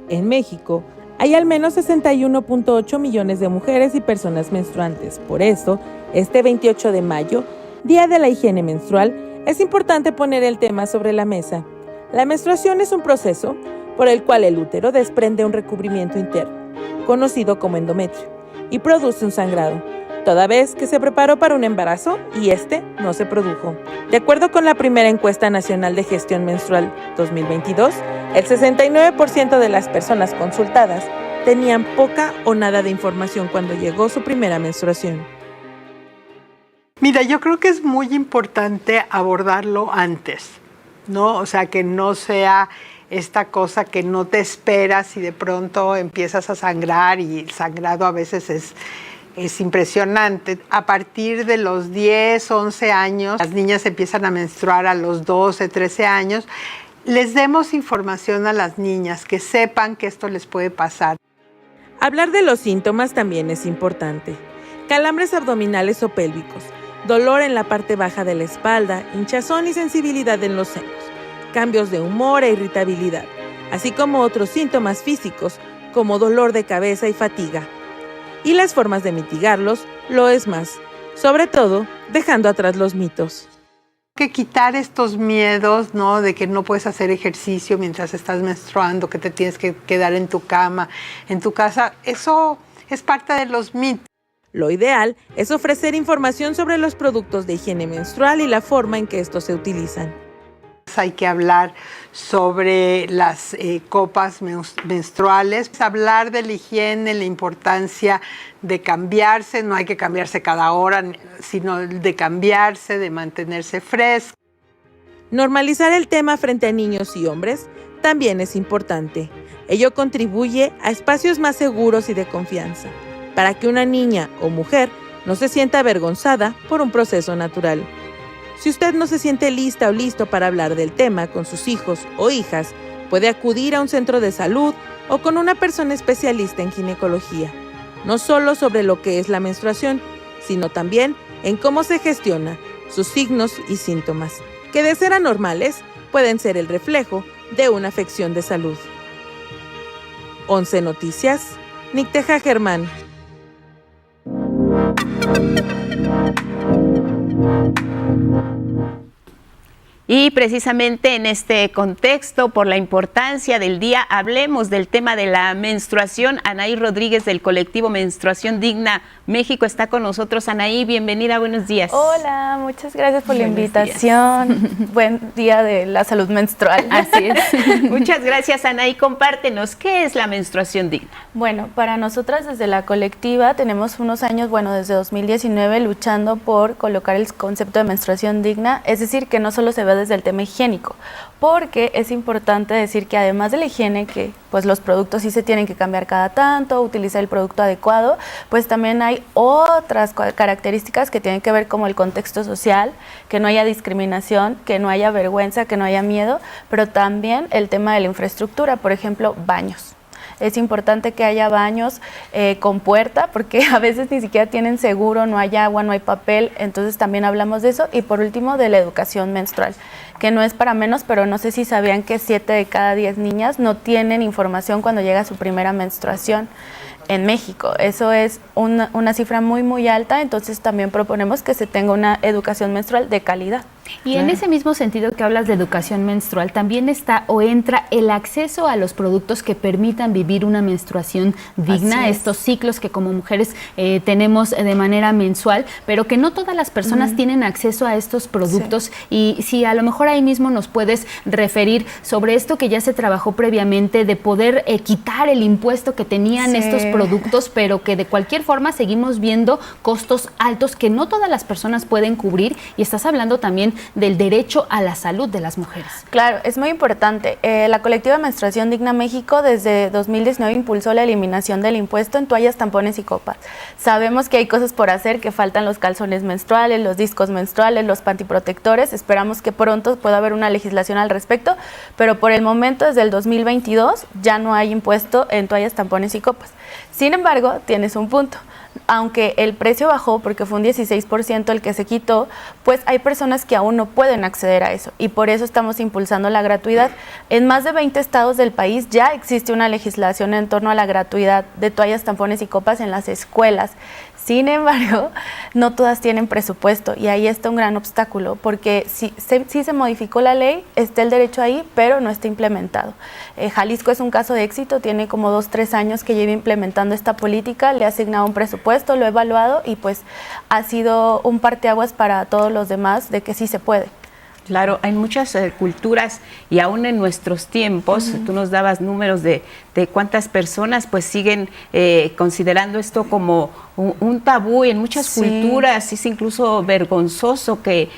En México hay al menos 61.8 millones de mujeres y personas menstruantes. Por eso, este 28 de mayo, Día de la Higiene Menstrual, es importante poner el tema sobre la mesa. La menstruación es un proceso por el cual el útero desprende un recubrimiento interno, conocido como endometrio, y produce un sangrado, toda vez que se preparó para un embarazo y este no se produjo. De acuerdo con la primera encuesta nacional de gestión menstrual 2022, el 69% de las personas consultadas tenían poca o nada de información cuando llegó su primera menstruación. Mira, yo creo que es muy importante abordarlo antes, ¿no? O sea, que no sea esta cosa que no te esperas y de pronto empiezas a sangrar y el sangrado a veces es impresionante. A partir de los 10, 11 años, las niñas empiezan a menstruar a los 12, 13 años. Les demos información a las niñas, que sepan que esto les puede pasar. Hablar de los síntomas también es importante. Calambres abdominales o pélvicos, dolor en la parte baja de la espalda, hinchazón y sensibilidad en los senos, cambios de humor e irritabilidad, así como otros síntomas físicos como dolor de cabeza y fatiga. Y las formas de mitigarlos lo es más, sobre todo dejando atrás los mitos. Que quitar estos miedos, ¿no? De que no puedes hacer ejercicio mientras estás menstruando, que te tienes que quedar en tu cama, en tu casa. Eso es parte de los mitos. Lo ideal es ofrecer información sobre los productos de higiene menstrual y la forma en que estos se utilizan. Hay que hablar sobre las copas menstruales, hablar de la higiene, la importancia de cambiarse, no hay que cambiarse cada hora, sino de cambiarse, de mantenerse fresco. Normalizar el tema frente a niños y hombres también es importante. Ello contribuye a espacios más seguros y de confianza, para que una niña o mujer no se sienta avergonzada por un proceso natural. Si usted no se siente lista o listo para hablar del tema con sus hijos o hijas, puede acudir a un centro de salud o con una persona especialista en ginecología. No solo sobre lo que es la menstruación, sino también en cómo se gestiona, sus signos y síntomas, que de ser anormales pueden ser el reflejo de una afección de salud. 11 Noticias, Nick Teja Germán. Y precisamente en este contexto, por la importancia del día, hablemos del tema de la menstruación. Anaí Rodríguez del colectivo Menstruación Digna México está con nosotros. Anaí, bienvenida, buenos días. Hola, muchas gracias por la invitación. Buen día de la salud menstrual. Así es. Muchas gracias, Anaí. Compártenos, ¿qué es la menstruación digna? Bueno, para nosotras desde la colectiva tenemos unos años, desde 2019 luchando por colocar el concepto de menstruación digna, es decir, que no solo se ve desde el tema higiénico, porque es importante decir que además de la higiene, que pues los productos sí se tienen que cambiar cada tanto, utilizar el producto adecuado, pues también hay otras características que tienen que ver como el contexto social, que no haya discriminación, que no haya vergüenza, que no haya miedo, pero también el tema de la infraestructura, por ejemplo, baños. Es importante que haya baños con puerta, porque a veces ni siquiera tienen seguro, no hay agua, no hay papel, entonces también hablamos de eso. Y por último, de la educación menstrual, que no es para menos, pero no sé si sabían que 7 de cada 10 niñas no tienen información cuando llega su primera menstruación en México. Eso es una cifra muy, muy alta, entonces también proponemos que se tenga una educación menstrual de calidad. Y en ese mismo sentido que hablas de educación menstrual, también está o entra el acceso a los productos que permitan vivir una menstruación digna, estos ciclos que como mujeres tenemos de manera mensual, pero que no todas las personas tienen acceso a estos productos. Y si a lo mejor ahí mismo nos puedes referir sobre esto que ya se trabajó previamente, de poder quitar el impuesto que tenían estos productos, pero que de cualquier forma seguimos viendo costos altos que no todas las personas pueden cubrir, y estás hablando también del derecho a la salud de las mujeres. Claro, es muy importante. La colectiva Menstruación Digna México desde 2019 impulsó la eliminación del impuesto en toallas, tampones y copas. Sabemos que hay cosas por hacer, que faltan los calzones menstruales, los discos menstruales, los pantiprotectores. Esperamos que pronto pueda haber una legislación al respecto, pero por el momento, desde el 2022, ya no hay impuesto en toallas, tampones y copas. Sin embargo, tienes un punto. Aunque el precio bajó porque fue un 16% el que se quitó, pues hay personas que aún no pueden acceder a eso, y por eso estamos impulsando la gratuidad. En más de 20 estados del país ya existe una legislación en torno a la gratuidad de toallas, tampones y copas en las escuelas. Sin embargo, no todas tienen presupuesto, y ahí está un gran obstáculo, porque sí se modificó la ley, está el derecho ahí, pero no está implementado. Jalisco es un caso de éxito, tiene como 2-3 años que lleva implementando esta política, le ha asignado un presupuesto, lo ha evaluado y pues ha sido un parteaguas para todos los demás de que sí se puede. Claro, hay muchas culturas, y aún en nuestros tiempos, tú nos dabas números de cuántas personas pues siguen considerando esto como un tabú, y en muchas culturas es incluso vergonzoso que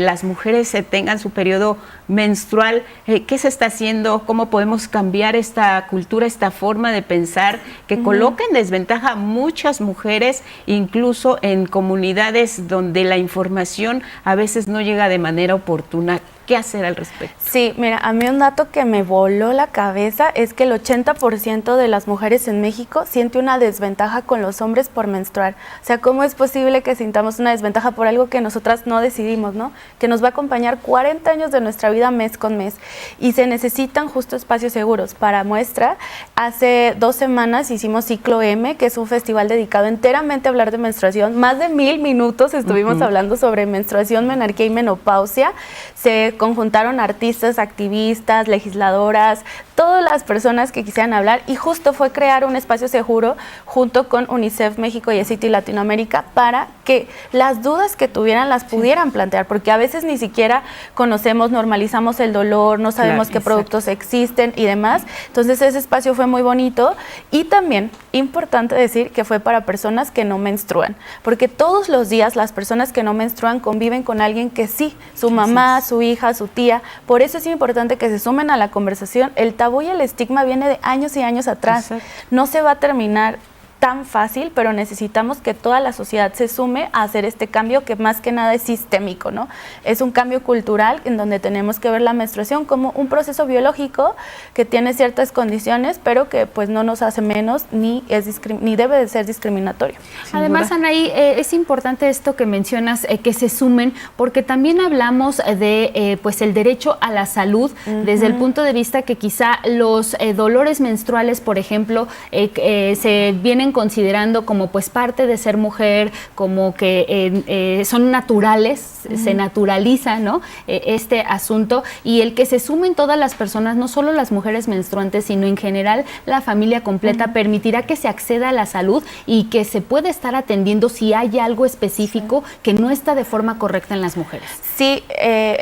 las mujeres tengan su periodo menstrual. ¿Qué se está haciendo? ¿Cómo podemos cambiar esta cultura, esta forma de pensar que coloca en desventaja a muchas mujeres, incluso en comunidades donde la información a veces no llega de manera oportuna? ¿Qué hacer al respecto? Sí, mira, a mí un dato que me voló la cabeza es que el 80% de las mujeres en México siente una desventaja con los hombres por menstruar. O sea, ¿cómo es posible que sintamos una desventaja por algo que nosotras no decidimos, ¿no? Que nos va a acompañar 40 años de nuestra vida mes con mes. Y se necesitan justo espacios seguros. Para muestra, hace 2 semanas hicimos Ciclo M, que es un festival dedicado enteramente a hablar de menstruación. Más de 1000 minutos estuvimos hablando sobre menstruación, menarquía y menopausia. Se conjuntaron artistas, activistas, legisladoras, todas las personas que quisieran hablar, y justo fue crear un espacio seguro junto con UNICEF México y City Latinoamérica para que las dudas que tuvieran las pudieran plantear, porque a veces ni siquiera conocemos, normalizamos el dolor, no sabemos qué productos existen y demás. Entonces ese espacio fue muy bonito, y también importante decir que fue para personas que no menstruan, porque todos los días las personas que no menstruan conviven con alguien que sí, su mamá, su hija, su tía. Por eso es importante que se sumen a la conversación. El tabú y el estigma viene de años y años atrás. No se va a terminar tan fácil, pero necesitamos que toda la sociedad se sume a hacer este cambio, que más que nada es sistémico, ¿no? Es un cambio cultural en donde tenemos que ver la menstruación como un proceso biológico que tiene ciertas condiciones, pero que pues no nos hace menos ni debe de ser discriminatorio. Además, Anaí, es importante esto que mencionas, que se sumen, porque también hablamos de pues el derecho a la salud desde el punto de vista que quizá los dolores menstruales, por ejemplo, se vienen considerando como pues parte de ser mujer, como que son naturales, se naturaliza, ¿no? Este asunto, y el que se sumen todas las personas, no solo las mujeres menstruantes, sino en general la familia completa, permitirá que se acceda a la salud y que se pueda estar atendiendo si hay algo específico que no está de forma correcta en las mujeres. Sí,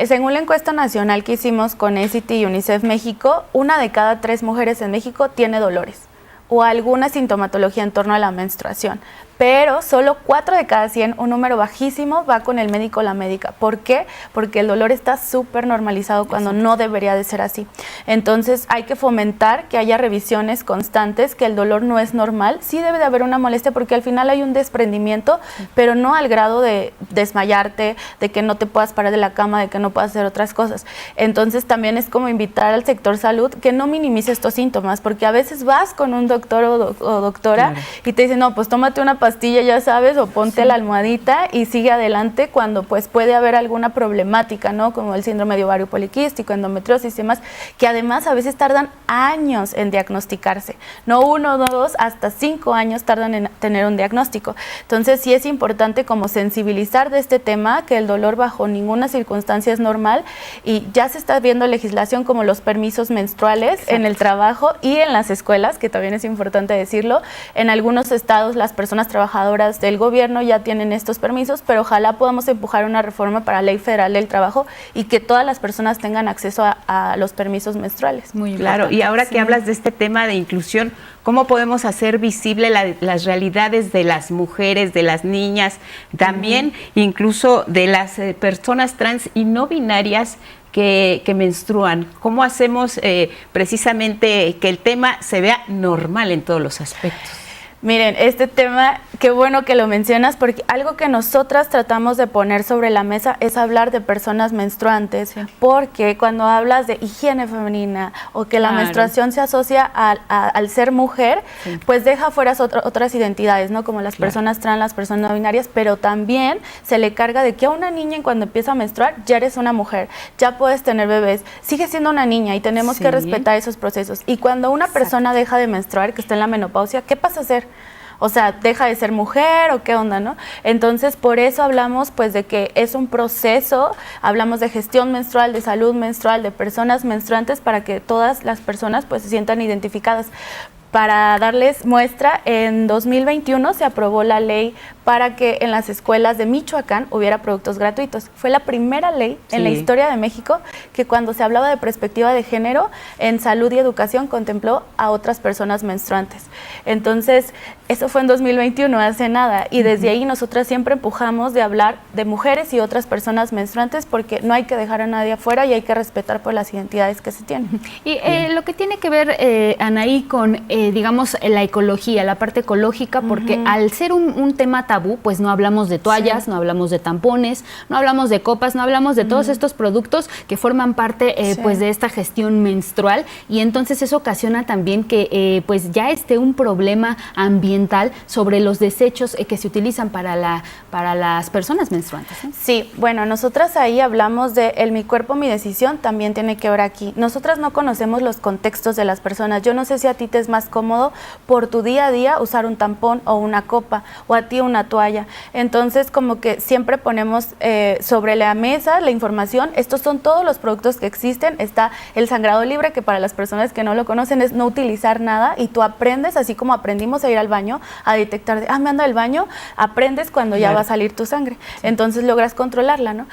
según la encuesta nacional que hicimos con ECITI y UNICEF México, 1 de cada 3 mujeres en México tiene dolores. o alguna sintomatología en torno a la menstruación. Pero solo 4 de cada 100, un número bajísimo, va con el médico o la médica. ¿Por qué? Porque el dolor está súper normalizado cuando no debería de ser así. Entonces hay que fomentar que haya revisiones constantes, que el dolor no es normal. Sí debe de haber una molestia porque al final hay un desprendimiento, pero no al grado de desmayarte, de que no te puedas parar de la cama, de que no puedas hacer otras cosas. Entonces también es como invitar al sector salud que no minimice estos síntomas, porque a veces vas con un doctor o doctora y te dicen, no, pues tómate una pastilla, ya sabes, o ponte la almohadita y sigue adelante cuando pues puede haber alguna problemática, ¿no? Como el síndrome de ovario poliquístico, endometriosis y demás, que además a veces tardan años en diagnosticarse, no 1, no 2, hasta 5 años tardan en tener un diagnóstico. Entonces sí es importante como sensibilizar de este tema, que el dolor bajo ninguna circunstancia es normal, y ya se está viendo legislación como los permisos menstruales en el trabajo y en las escuelas, que también es importante decirlo. En algunos estados las personas trabajadoras del gobierno ya tienen estos permisos, pero ojalá podamos empujar una reforma para la Ley Federal del Trabajo y que todas las personas tengan acceso a los permisos menstruales. Muy claro. Y ahora que hablas de este tema de inclusión, ¿cómo podemos hacer visible las realidades de las mujeres, de las niñas, también incluso de las personas trans y no binarias que menstruan? ¿Cómo hacemos precisamente que el tema se vea normal en todos los aspectos? Miren, este tema, qué bueno que lo mencionas, porque algo que nosotras tratamos de poner sobre la mesa es hablar de personas menstruantes, porque cuando hablas de higiene femenina o que la menstruación se asocia al ser mujer, pues deja fuera otras identidades, ¿no? Como las personas trans, las personas no binarias, pero también se le carga de que a una niña cuando empieza a menstruar ya eres una mujer, ya puedes tener bebés, sigue siendo una niña y tenemos que respetar esos procesos. Y cuando una persona deja de menstruar, que está en la menopausia, ¿qué pasa a hacer? O sea, ¿deja de ser mujer o qué onda, no? Entonces, por eso hablamos pues de que es un proceso, hablamos de gestión menstrual, de salud menstrual, de personas menstruantes, para que todas las personas pues se sientan identificadas. Para darles muestra, en 2021 se aprobó la ley para que en las escuelas de Michoacán hubiera productos gratuitos. Fue la primera ley en la historia de México que cuando se hablaba de perspectiva de género en salud y educación contempló a otras personas menstruantes. Entonces, eso fue en 2021, hace nada, y desde ahí nosotras siempre empujamos de hablar de mujeres y otras personas menstruantes, porque no hay que dejar a nadie afuera y hay que respetar por las identidades que se tienen. Y lo que tiene que ver, Anaí, con digamos la ecología, la parte ecológica, porque al ser un tema tabú, pues no hablamos de toallas, no hablamos de tampones, no hablamos de copas, no hablamos de todos estos productos que forman parte pues de esta gestión menstrual, y entonces eso ocasiona también que pues ya esté un problema ambiental sobre los desechos que se utilizan para las personas menstruantes, ¿no? Sí, bueno, nosotras ahí hablamos de el mi cuerpo, mi decisión, también tiene que ver aquí. Nosotras no conocemos los contextos de las personas. Yo no sé si a ti te es más cómodo por tu día a día usar un tampón o una copa, o a ti una toalla. Entonces, como que siempre ponemos sobre la mesa la información. Estos son todos los productos que existen. Está el sangrado libre, que para las personas que no lo conocen es no utilizar nada, y tú aprendes, así como aprendimos a ir al baño, a detectar, me anda al baño, aprendes cuando ya va a salir tu sangre. Entonces logras controlarla, ¿no?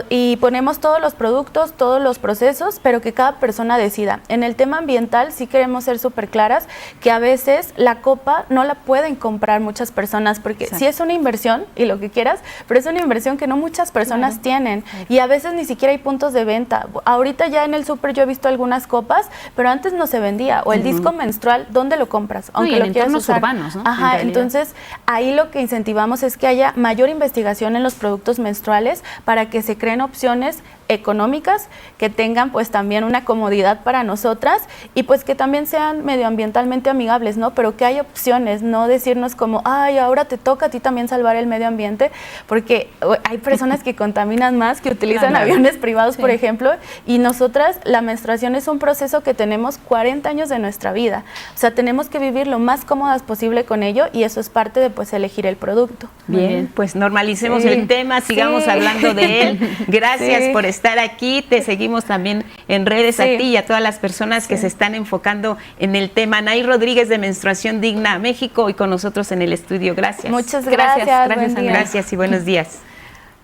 Y ponemos todos los productos, todos los procesos, pero que cada persona decida. En el tema ambiental sí queremos ser súper claras, que a veces la copa no la pueden comprar muchas personas, porque sí es una inversión y lo que quieras, pero es una inversión que no muchas personas tienen, y a veces ni siquiera hay puntos de venta. Ahorita ya en el súper yo he visto algunas copas, pero antes no se vendía. O el disco menstrual, ¿dónde lo compras? Aunque lo quieras usar. Urbanos, ¿no? Ajá, entonces ahí lo que incentivamos es que haya mayor investigación en los productos menstruales para que se creen opciones económicas que tengan pues también una comodidad para nosotras, y pues que también sean medioambientalmente amigables, ¿no? Pero que hay opciones, no decirnos como, ay, ahora te toca a ti también salvar el medio ambiente, porque hay personas que contaminan más, que utilizan aviones privados, por ejemplo, y nosotras, la menstruación es un proceso que tenemos 40 años de nuestra vida, o sea, tenemos que vivir lo más cómodas posible con ello, y eso es parte de pues elegir el producto. Bien, pues normalicemos el tema, sigamos hablando de él. Gracias por estar aquí, te seguimos también en redes a ti y a todas las personas que se están enfocando en el tema. Anaí Rodríguez, de Menstruación Digna México, y con nosotros en el estudio. Gracias. Muchas gracias. Gracias y buenos días.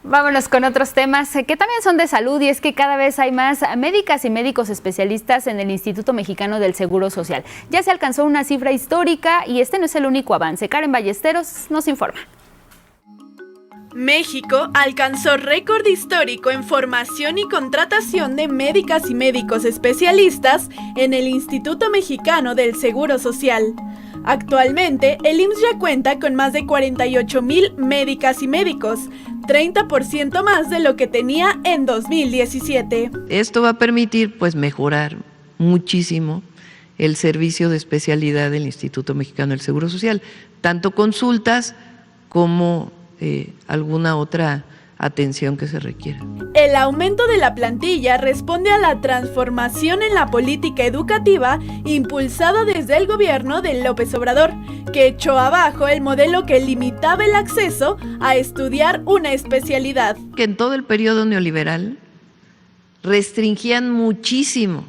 Vámonos con otros temas que también son de salud, y es que cada vez hay más médicas y médicos especialistas en el Instituto Mexicano del Seguro Social. Ya se alcanzó una cifra histórica y este no es el único avance. Karen Ballesteros nos informa. México alcanzó récord histórico en formación y contratación de médicas y médicos especialistas en el Instituto Mexicano del Seguro Social. Actualmente, el IMSS ya cuenta con más de 48,000 médicas y médicos, 30% más de lo que tenía en 2017. Esto va a permitir pues mejorar muchísimo el servicio de especialidad del Instituto Mexicano del Seguro Social, tanto consultas como alguna otra atención que se requiera. El aumento de la plantilla responde a la transformación en la política educativa impulsada desde el gobierno de López Obrador, que echó abajo el modelo que limitaba el acceso a estudiar una especialidad. Que en todo el periodo neoliberal restringían muchísimo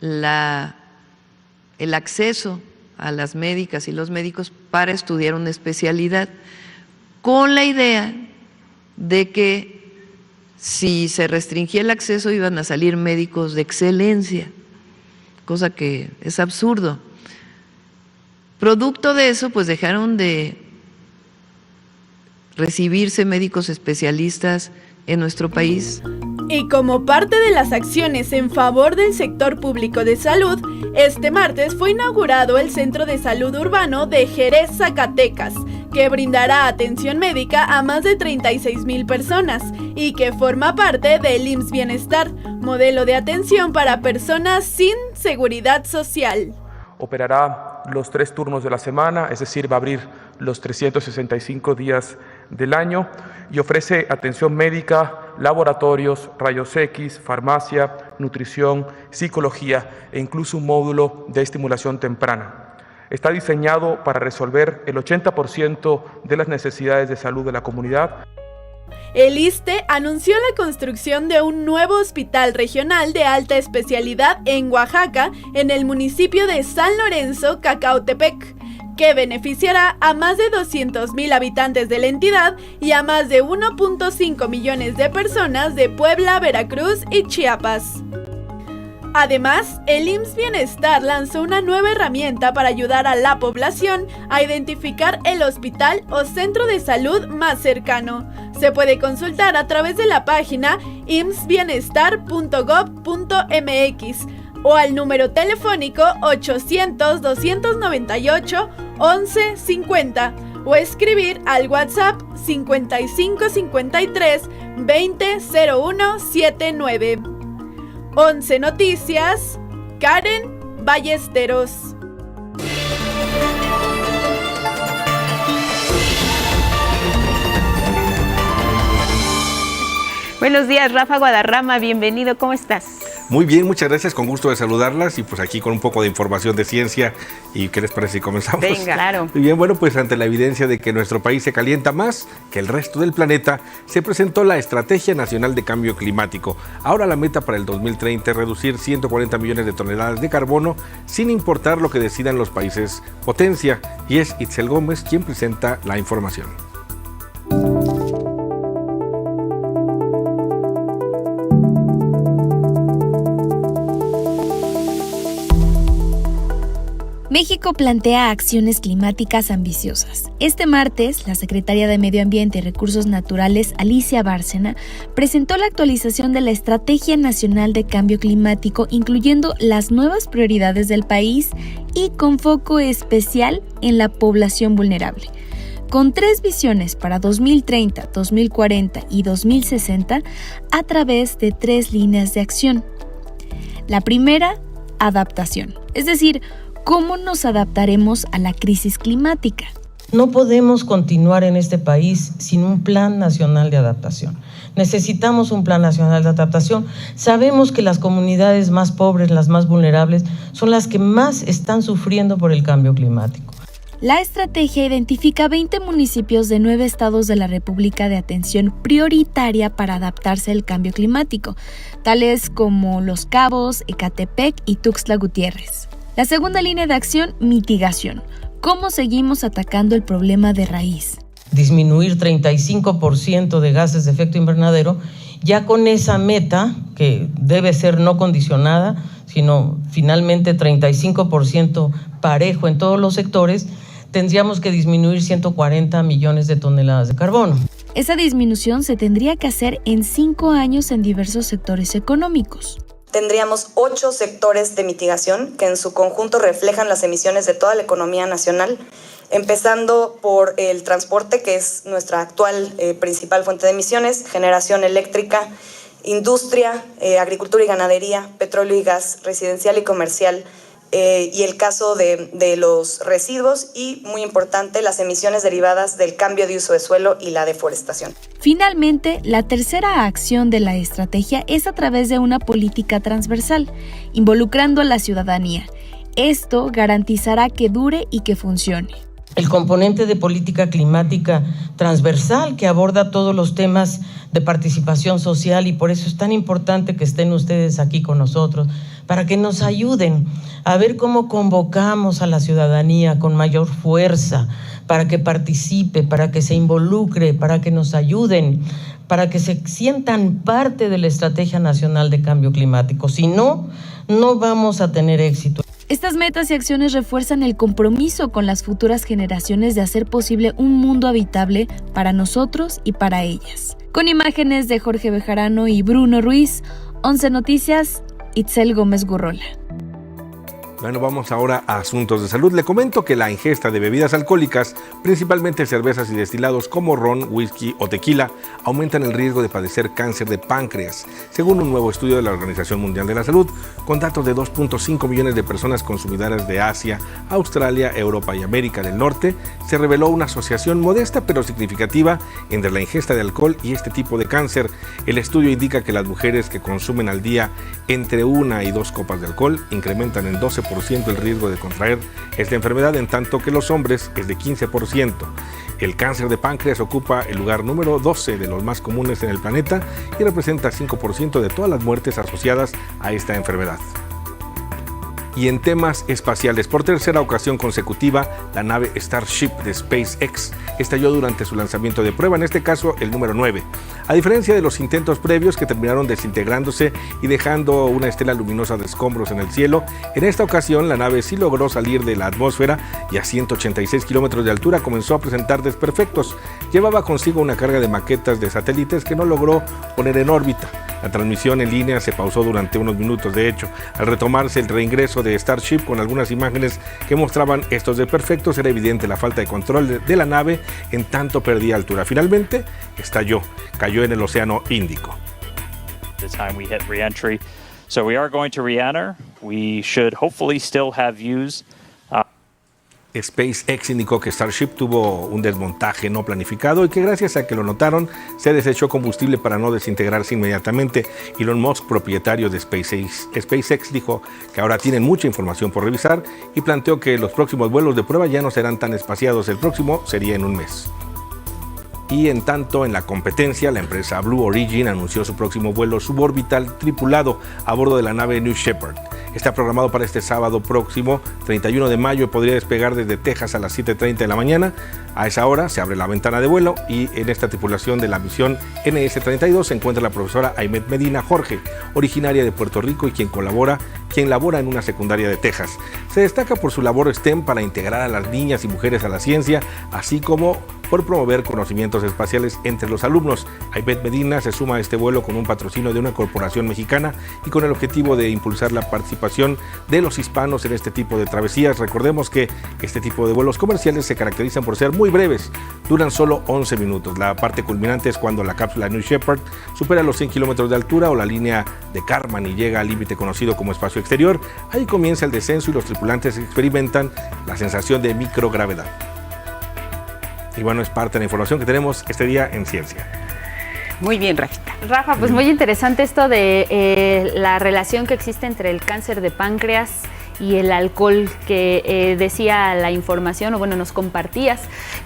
el acceso a las médicas y los médicos para estudiar una especialidad, con la idea de que si se restringía el acceso iban a salir médicos de excelencia, cosa que es absurdo. Producto de eso, pues dejaron de recibirse médicos especialistas en nuestro país. Y como parte de las acciones en favor del sector público de salud, este martes fue inaugurado el Centro de Salud Urbano de Jerez, Zacatecas, que brindará atención médica a más de 36,000 personas y que forma parte del IMSS Bienestar, modelo de atención para personas sin seguridad social. Operará los 3 turnos de la semana, es decir, va a abrir los 365 días del año y ofrece atención médica, laboratorios, rayos X, farmacia, nutrición, psicología e incluso un módulo de estimulación temprana. Está diseñado para resolver el 80% de las necesidades de salud de la comunidad. El ISSSTE anunció la construcción de un nuevo hospital regional de alta especialidad en Oaxaca, en el municipio de San Lorenzo, Cacautepec, que beneficiará a más de 200,000 habitantes de la entidad y a más de 1.5 millones de personas de Puebla, Veracruz y Chiapas. Además, el IMSS Bienestar lanzó una nueva herramienta para ayudar a la población a identificar el hospital o centro de salud más cercano. Se puede consultar a través de la página imsbienestar.gov.mx o al número telefónico 800-298-1150 o escribir al WhatsApp 5553 200179. 11 Noticias, Karen Ballesteros. Buenos días, Rafa Guadarrama, bienvenido, ¿cómo estás? Muy bien, muchas gracias, con gusto de saludarlas y pues aquí con un poco de información de ciencia. ¿Y qué les parece si comenzamos? Venga, claro. Muy bien, bueno, pues ante la evidencia de que nuestro país se calienta más que el resto del planeta, se presentó la Estrategia Nacional de Cambio Climático. Ahora la meta para el 2030 es reducir 140 millones de toneladas de carbono sin importar lo que decidan los países potencia. Y es Itzel Gómez quien presenta la información. México plantea acciones climáticas ambiciosas. Este martes, la secretaria de Medio Ambiente y Recursos Naturales, Alicia Bárcena, presentó la actualización de la Estrategia Nacional de Cambio Climático, incluyendo las nuevas prioridades del país y con foco especial en la población vulnerable. Con 3 visiones para 2030, 2040 y 2060 a través de 3 líneas de acción. La primera, adaptación, es decir, ¿cómo nos adaptaremos a la crisis climática? No podemos continuar en este país sin un plan nacional de adaptación. Necesitamos un plan nacional de adaptación. Sabemos que las comunidades más pobres, las más vulnerables, son las que más están sufriendo por el cambio climático. La estrategia identifica 20 municipios de 9 estados de la República de atención prioritaria para adaptarse al cambio climático, tales como Los Cabos, Ecatepec y Tuxtla Gutiérrez. La segunda línea de acción, mitigación. ¿Cómo seguimos atacando el problema de raíz? disminuir 35% de gases de efecto invernadero, ya con esa meta, que debe ser no condicionada, sino finalmente 35% parejo en todos los sectores, tendríamos que disminuir 140 millones de toneladas de carbono. Esa disminución se tendría que hacer en 5 años en diversos sectores económicos. Tendríamos 8 sectores de mitigación que en su conjunto reflejan las emisiones de toda la economía nacional, empezando por el transporte, que es nuestra actual principal fuente de emisiones, generación eléctrica, industria, agricultura y ganadería, petróleo y gas, residencial y comercial, y el caso de los residuos y, muy importante, las emisiones derivadas del cambio de uso de suelo y la deforestación. Finalmente, la tercera acción de la estrategia es a través de una política transversal, involucrando a la ciudadanía. Esto garantizará que dure y que funcione. El componente de política climática transversal que aborda todos los temas de participación social, y por eso es tan importante que estén ustedes aquí con nosotros, para que nos ayuden a ver cómo convocamos a la ciudadanía con mayor fuerza, para que participe, para que se involucre, para que nos ayuden, para que se sientan parte de la Estrategia Nacional de Cambio Climático. Si no, no vamos a tener éxito. Estas metas y acciones refuerzan el compromiso con las futuras generaciones de hacer posible un mundo habitable para nosotros y para ellas. Con imágenes de Jorge Bejarano y Bruno Ruiz, 11 Noticias, Itzel Gómez Gurrola. Bueno, vamos ahora a asuntos de salud. Le comento que la ingesta de bebidas alcohólicas, principalmente cervezas y destilados como ron, whisky o tequila, aumentan el riesgo de padecer cáncer de páncreas, según un nuevo estudio de la Organización Mundial de la Salud, con datos de 2.5 millones de personas consumidoras de Asia, Australia, Europa y América del Norte. Se reveló una asociación modesta pero significativa entre la ingesta de alcohol y este tipo de cáncer. El estudio indica que las mujeres que consumen al día entre 1 y 2 copas de alcohol incrementan en 12% el riesgo de contraer esta enfermedad, en tanto que los hombres es de 15%. El cáncer de páncreas ocupa el lugar número 12 de los más comunes en el planeta y representa 5% de todas las muertes asociadas a esta enfermedad. Y en temas espaciales, por tercera ocasión consecutiva, la nave Starship de SpaceX estalló durante su lanzamiento de prueba, en este caso el número 9. A diferencia de los intentos previos que terminaron desintegrándose y dejando una estela luminosa de escombros en el cielo, en esta ocasión la nave sí logró salir de la atmósfera y a 186 kilómetros de altura comenzó a presentar desperfectos. Llevaba consigo una carga de maquetas de satélites que no logró poner en órbita. La transmisión en línea se pausó durante unos minutos. De hecho, al retomarse el reingreso de Starship con algunas imágenes que mostraban estos desperfectos, era evidente la falta de control de la nave, en tanto perdía altura. Finalmente, estalló, cayó en el Océano Índico. The time we hit re-entry. So we are going to re-enter. We should hopefully still have views. SpaceX indicó que Starship tuvo un desmontaje no planificado y que gracias a que lo notaron, se desechó combustible para no desintegrarse inmediatamente. Elon Musk, propietario de SpaceX, dijo que ahora tienen mucha información por revisar y planteó que los próximos vuelos de prueba ya no serán tan espaciados. El próximo sería en un mes. Y en tanto, en la competencia, la empresa Blue Origin anunció su próximo vuelo suborbital tripulado a bordo de la nave New Shepard. Está programado para este sábado próximo, 31 de mayo, y podría despegar desde Texas a las 7:30 de la mañana. A esa hora se abre la ventana de vuelo y en esta tripulación de la misión NS-32 se encuentra la profesora Aymet Medina Jorge, originaria de Puerto Rico y quien labora en una secundaria de Texas. Se destaca por su labor STEM para integrar a las niñas y mujeres a la ciencia, así como por promover conocimientos espaciales entre los alumnos. Aymet Medina se suma a este vuelo con un patrocinio de una corporación mexicana y con el objetivo de impulsar la participación de los hispanos en este tipo de travesías. Recordemos que este tipo de vuelos comerciales se caracterizan por ser muy breves, duran solo 11 minutos. La parte culminante es cuando la cápsula New Shepard supera los 100 kilómetros de altura o la línea de Kármán y llega al límite conocido como espacio exterior. Ahí comienza el descenso y los tripulantes experimentan la sensación de microgravedad. Y bueno, es parte de la información que tenemos este día en Ciencia. Muy bien, Rafita. Rafa, pues muy interesante esto de la relación que existe entre el cáncer de páncreas y el alcohol, que decía la información, o bueno, nos compartías,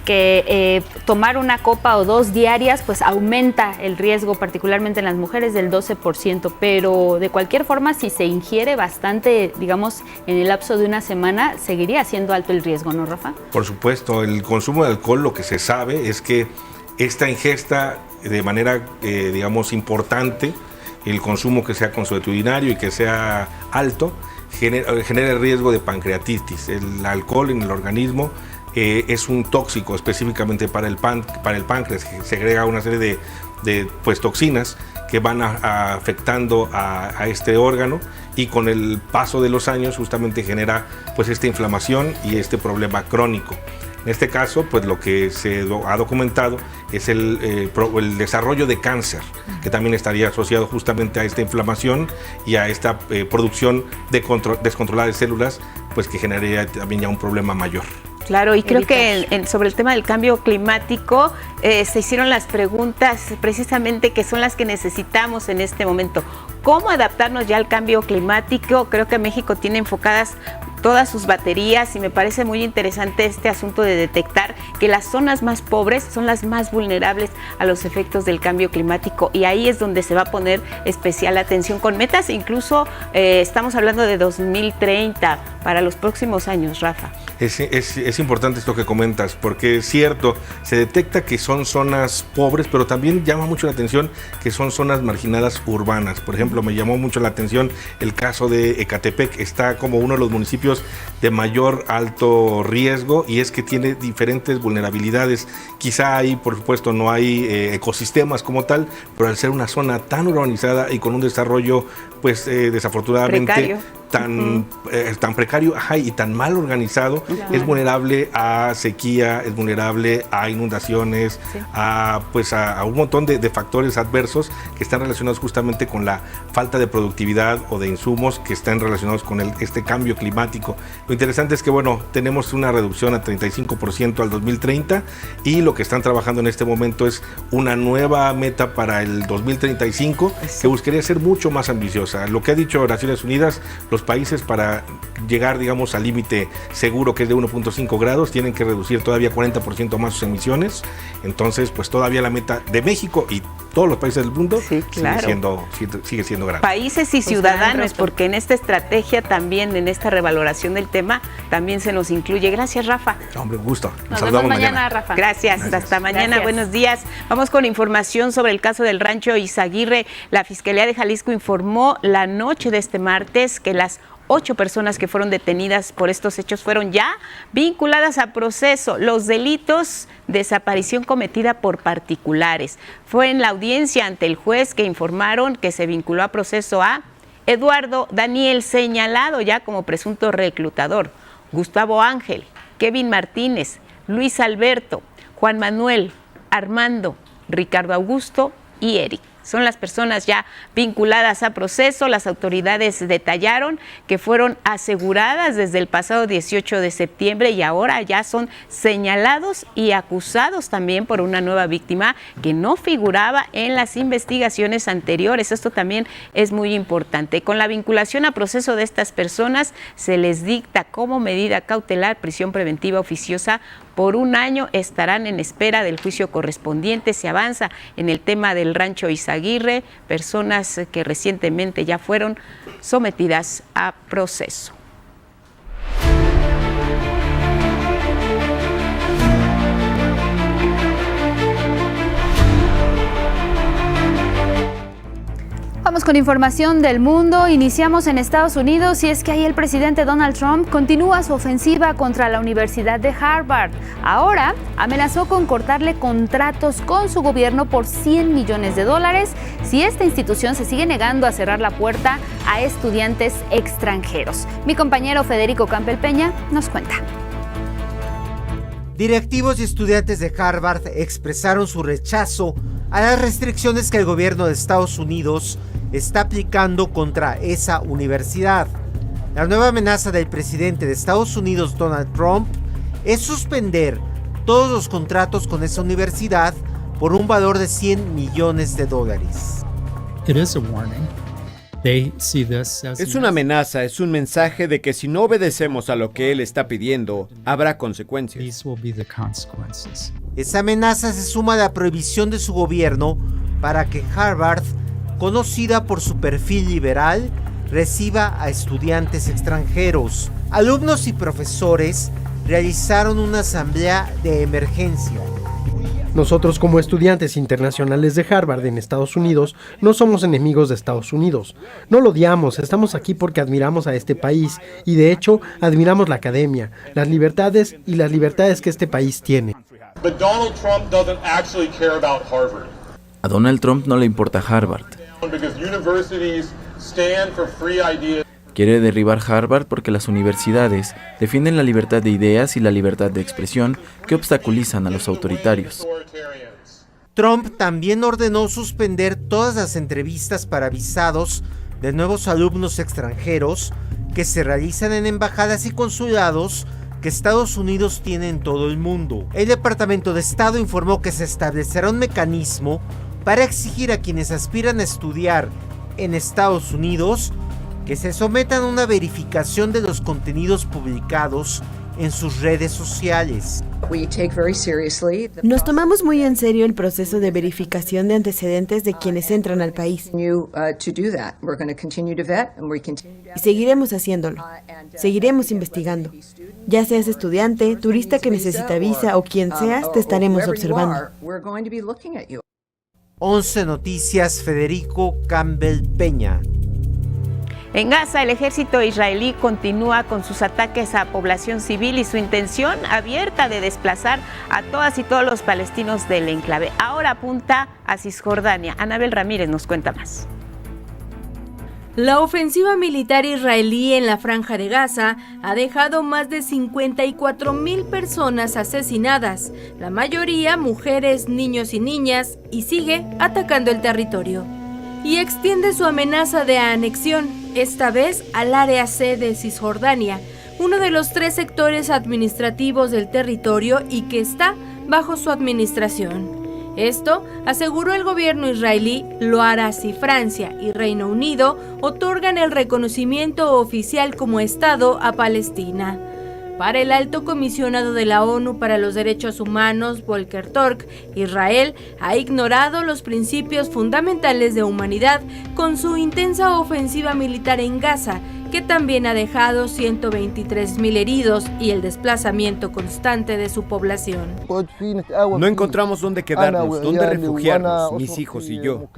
que tomar una copa o dos diarias pues aumenta el riesgo, particularmente en las mujeres, del 12%, pero de cualquier forma, si se ingiere bastante, digamos, en el lapso de una semana, seguiría siendo alto el riesgo, ¿no, Rafa? Por supuesto, el consumo de alcohol, lo que se sabe es que esta ingesta de manera, digamos, importante, el consumo que sea consuetudinario y que sea alto, genera el riesgo de pancreatitis. El alcohol en el organismo es un tóxico específicamente para el páncreas, que segrega una serie de toxinas que van afectando a este órgano, y con el paso de los años justamente genera pues esta inflamación y este problema crónico. En este caso, pues lo que se ha documentado es el desarrollo de cáncer, que también estaría asociado justamente a esta inflamación y a esta producción descontrolada de células, pues que generaría también ya un problema mayor. Claro, y creo que sobre el tema del cambio climático se hicieron las preguntas precisamente que son las que necesitamos en este momento. ¿Cómo adaptarnos ya al cambio climático? Creo que México tiene enfocadas todas sus baterías y me parece muy interesante este asunto de detectar que las zonas más pobres son las más vulnerables a los efectos del cambio climático, y ahí es donde se va a poner especial atención con metas, incluso estamos hablando de 2030 para los próximos años, Rafa. Es importante esto que comentas, porque es cierto, se detecta que son zonas pobres, pero también llama mucho la atención que son zonas marginadas urbanas. Por ejemplo, me llamó mucho la atención el caso de Ecatepec, está como uno de los municipios de mayor alto riesgo, y es que tiene diferentes vulnerabilidades. Quizá ahí, por supuesto, no hay ecosistemas como tal, pero al ser una zona tan urbanizada y con un desarrollo, pues desafortunadamente precario. Tan precario y tan mal organizado, claro, es vulnerable a sequía, es vulnerable a inundaciones, sí, a un montón de factores adversos que están relacionados justamente con la falta de productividad o de insumos que están relacionados con este cambio climático. Lo interesante es que, bueno, tenemos una reducción a 35% al 2030, y lo que están trabajando en este momento es una nueva meta para el 2035, que buscaría ser mucho más ambiciosa. Lo que ha dicho Naciones Unidas, los países para llegar, digamos, al límite seguro, que es de 1.5 grados, tienen que reducir todavía 40% más sus emisiones. Entonces, pues todavía la meta de México y todos los países del mundo, sí, claro, sigue siendo grande. Países y ciudadanos, porque en esta estrategia también, en esta revaloración del tema, también se nos incluye. Gracias, Rafa. Hombre, un gusto. Nos vemos mañana, Rafa. Gracias. Hasta mañana. Gracias. Buenos días. Vamos con información sobre el caso del Rancho Izaguirre. La Fiscalía de Jalisco informó la noche de este martes que las 8 personas que fueron detenidas por estos hechos fueron ya vinculadas a proceso. Los delitos: desaparición cometida por particulares. Fue en la audiencia ante el juez que informaron que se vinculó a proceso a Eduardo Daniel, señalado ya como presunto reclutador, Gustavo Ángel, Kevin Martínez, Luis Alberto, Juan Manuel, Armando, Ricardo Augusto y Eric. Son las personas ya vinculadas a proceso. Las autoridades detallaron que fueron aseguradas desde el pasado 18 de septiembre y ahora ya son señalados y acusados también por una nueva víctima que no figuraba en las investigaciones anteriores. Esto también es muy importante. Con la vinculación a proceso de estas personas, se les dicta como medida cautelar prisión preventiva oficiosa por 1 año. Estarán en espera del juicio correspondiente. Se avanza en el tema del Rancho Izaguirre, personas que recientemente ya fueron sometidas a proceso. Vamos con información del mundo. Iniciamos en Estados Unidos, y es que ahí el presidente Donald Trump continúa su ofensiva contra la Universidad de Harvard. Ahora amenazó con cortarle contratos con su gobierno por $100 millones si esta institución se sigue negando a cerrar la puerta a estudiantes extranjeros. Mi compañero Federico Campbell Peña nos cuenta. Directivos y estudiantes de Harvard expresaron su rechazo a las restricciones que el gobierno de Estados Unidos está aplicando contra esa universidad. La nueva amenaza del presidente de Estados Unidos, Donald Trump, es suspender todos los contratos con esa universidad por un valor de $100 millones. It is a warning. Es una amenaza, es un mensaje de que si no obedecemos a lo que él está pidiendo, habrá consecuencias. Esa amenaza se suma a la prohibición de su gobierno para que Harvard, conocida por su perfil liberal, reciba a estudiantes extranjeros. Alumnos y profesores realizaron una asamblea de emergencia. Nosotros, como estudiantes internacionales de Harvard en Estados Unidos, no somos enemigos de Estados Unidos. No lo odiamos, estamos aquí porque admiramos a este país y de hecho admiramos la academia, las libertades y las libertades que este país tiene. A Donald Trump no le importa Harvard. Quiere derribar Harvard porque las universidades defienden la libertad de ideas y la libertad de expresión que obstaculizan a los autoritarios. Trump también ordenó suspender todas las entrevistas para visados de nuevos alumnos extranjeros que se realizan en embajadas y consulados que Estados Unidos tiene en todo el mundo. El Departamento de Estado informó que se establecerá un mecanismo para exigir a quienes aspiran a estudiar en Estados Unidos que se sometan a una verificación de los contenidos publicados en sus redes sociales. Nos tomamos muy en serio el proceso de verificación de antecedentes de quienes entran al país. Y seguiremos haciéndolo. Seguiremos investigando. Ya seas estudiante, turista que necesita visa o quien seas, te estaremos observando. 11 Noticias, Federico Campbell Peña. En Gaza, el ejército israelí continúa con sus ataques a población civil y su intención abierta de desplazar a todas y todos los palestinos del enclave. Ahora apunta a Cisjordania. Anabel Ramírez nos cuenta más. La ofensiva militar israelí en la Franja de Gaza ha dejado más de 54,000 personas asesinadas, la mayoría mujeres, niños y niñas, y sigue atacando el territorio. Y extiende su amenaza de anexión, esta vez al área C de Cisjordania, uno de los 3 sectores administrativos del territorio y que está bajo su administración. Esto, aseguró el gobierno israelí, lo hará si Francia y Reino Unido otorgan el reconocimiento oficial como Estado a Palestina. Para el alto comisionado de la ONU para los Derechos Humanos, Volker Turk, Israel ha ignorado los principios fundamentales de humanidad con su intensa ofensiva militar en Gaza, que también ha dejado 123,000 heridos y el desplazamiento constante de su población. No encontramos dónde quedarnos, dónde refugiarnos, mis hijos y yo.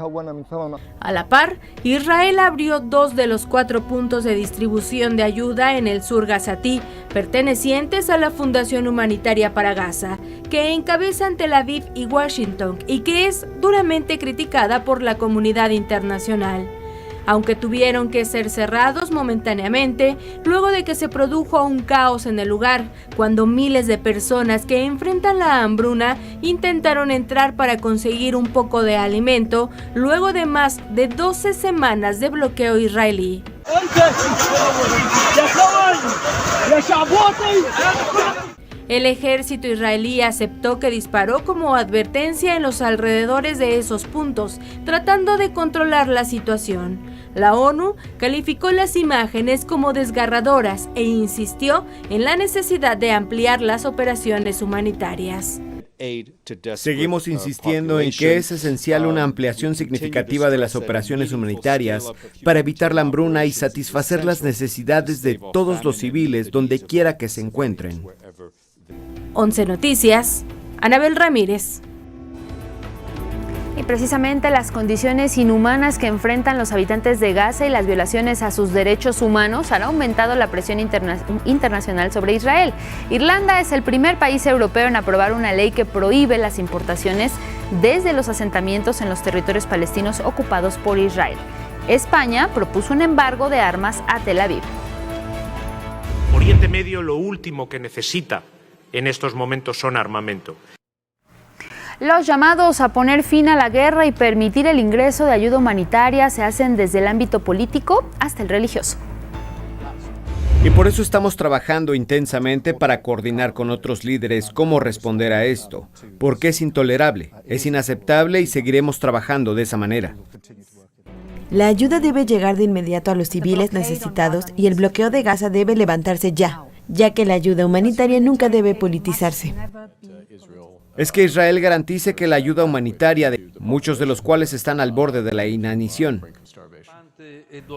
A la par, Israel abrió 2 de los 4 puntos de distribución de ayuda en el sur gazatí, pertenecientes a la Fundación Humanitaria para Gaza, que encabezan Tel Aviv y Washington y que es duramente criticada por la comunidad internacional. Aunque tuvieron que ser cerrados momentáneamente, luego de que se produjo un caos en el lugar, cuando miles de personas que enfrentan la hambruna intentaron entrar para conseguir un poco de alimento, luego de más de 12 semanas de bloqueo israelí. El ejército israelí aceptó que disparó como advertencia en los alrededores de esos puntos, tratando de controlar la situación. La ONU calificó las imágenes como desgarradoras e insistió en la necesidad de ampliar las operaciones humanitarias. Seguimos insistiendo en que es esencial una ampliación significativa de las operaciones humanitarias para evitar la hambruna y satisfacer las necesidades de todos los civiles donde quiera que se encuentren. 11 Noticias, Anabel Ramírez. Y precisamente las condiciones inhumanas que enfrentan los habitantes de Gaza y las violaciones a sus derechos humanos han aumentado la presión internacional sobre Israel. Irlanda es el primer país europeo en aprobar una ley que prohíbe las importaciones desde los asentamientos en los territorios palestinos ocupados por Israel. España propuso un embargo de armas a Tel Aviv. Oriente Medio lo último que necesita en estos momentos son armamento. Los llamados a poner fin a la guerra y permitir el ingreso de ayuda humanitaria se hacen desde el ámbito político hasta el religioso. Y por eso estamos trabajando intensamente para coordinar con otros líderes cómo responder a esto, porque es intolerable, es inaceptable y seguiremos trabajando de esa manera. La ayuda debe llegar de inmediato a los civiles necesitados y el bloqueo de Gaza debe levantarse ya que la ayuda humanitaria nunca debe politizarse. Es que Israel garantice que la ayuda humanitaria, muchos de los cuales están al borde de la inanición.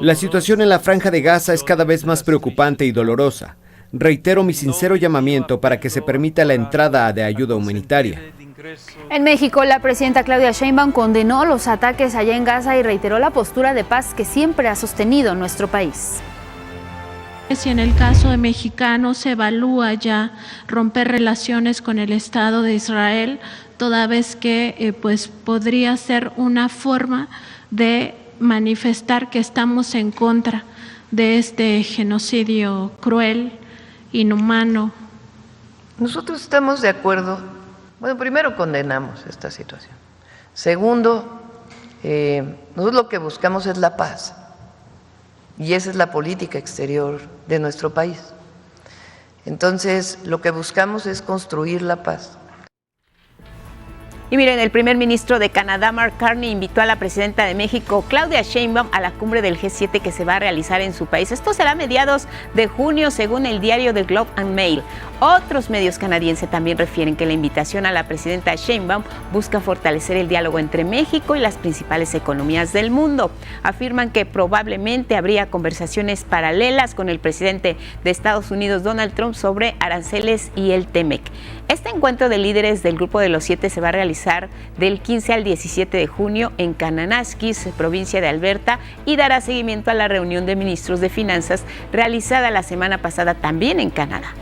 La situación en la Franja de Gaza es cada vez más preocupante y dolorosa. Reitero mi sincero llamamiento para que se permita la entrada de ayuda humanitaria. En México, la presidenta Claudia Sheinbaum condenó los ataques allá en Gaza y reiteró la postura de paz que siempre ha sostenido nuestro país. Si en el caso de mexicanos se evalúa ya romper relaciones con el Estado de Israel, toda vez que pues podría ser una forma de manifestar que estamos en contra de este genocidio cruel, inhumano. Nosotros estamos de acuerdo. Bueno, primero condenamos esta situación. Segundo, nosotros lo que buscamos es la paz. Y esa es la política exterior de nuestro país. Entonces, lo que buscamos es construir la paz. Y miren, el primer ministro de Canadá, Mark Carney, invitó a la presidenta de México, Claudia Sheinbaum, a la cumbre del G7 que se va a realizar en su país. Esto será a mediados de junio, según el diario The Globe and Mail. Otros medios canadienses también refieren que la invitación a la presidenta Sheinbaum busca fortalecer el diálogo entre México y las principales economías del mundo. Afirman que probablemente habría conversaciones paralelas con el presidente de Estados Unidos, Donald Trump, sobre aranceles y el TEMEC. Este encuentro de líderes del Grupo de los 7 se va a realizar del 15 al 17 de junio en Kananaskis, provincia de Alberta, y dará seguimiento a la reunión de ministros de Finanzas realizada la semana pasada también en Canadá.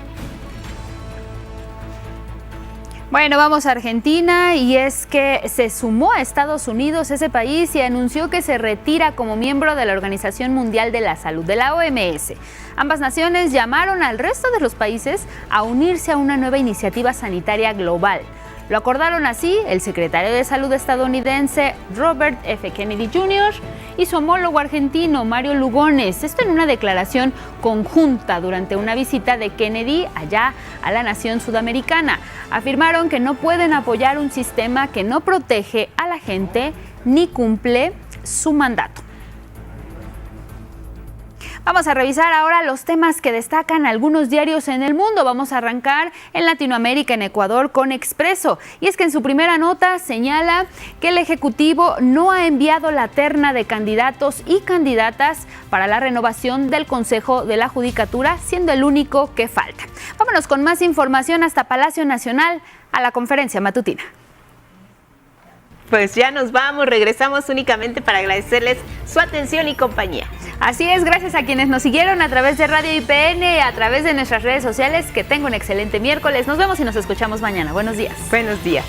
Bueno, vamos a Argentina, y es que se sumó a Estados Unidos ese país y anunció que se retira como miembro de la Organización Mundial de la Salud, de la OMS. Ambas naciones llamaron al resto de los países a unirse a una nueva iniciativa sanitaria global. Lo acordaron así el secretario de Salud estadounidense Robert F. Kennedy Jr. y su homólogo argentino Mario Lugones. Esto en una declaración conjunta durante una visita de Kennedy allá a la nación sudamericana. Afirmaron que no pueden apoyar un sistema que no protege a la gente ni cumple su mandato. Vamos a revisar ahora los temas que destacan algunos diarios en el mundo. Vamos a arrancar en Latinoamérica, en Ecuador, con Expreso. Y es que en su primera nota señala que el Ejecutivo no ha enviado la terna de candidatos y candidatas para la renovación del Consejo de la Judicatura, siendo el único que falta. Vámonos con más información hasta Palacio Nacional, a la conferencia matutina. Pues ya nos vamos, regresamos únicamente para agradecerles su atención y compañía. Así es, gracias a quienes nos siguieron a través de Radio IPN, a través de nuestras redes sociales. Que tengan un excelente miércoles. Nos vemos y nos escuchamos mañana. Buenos días. Buenos días.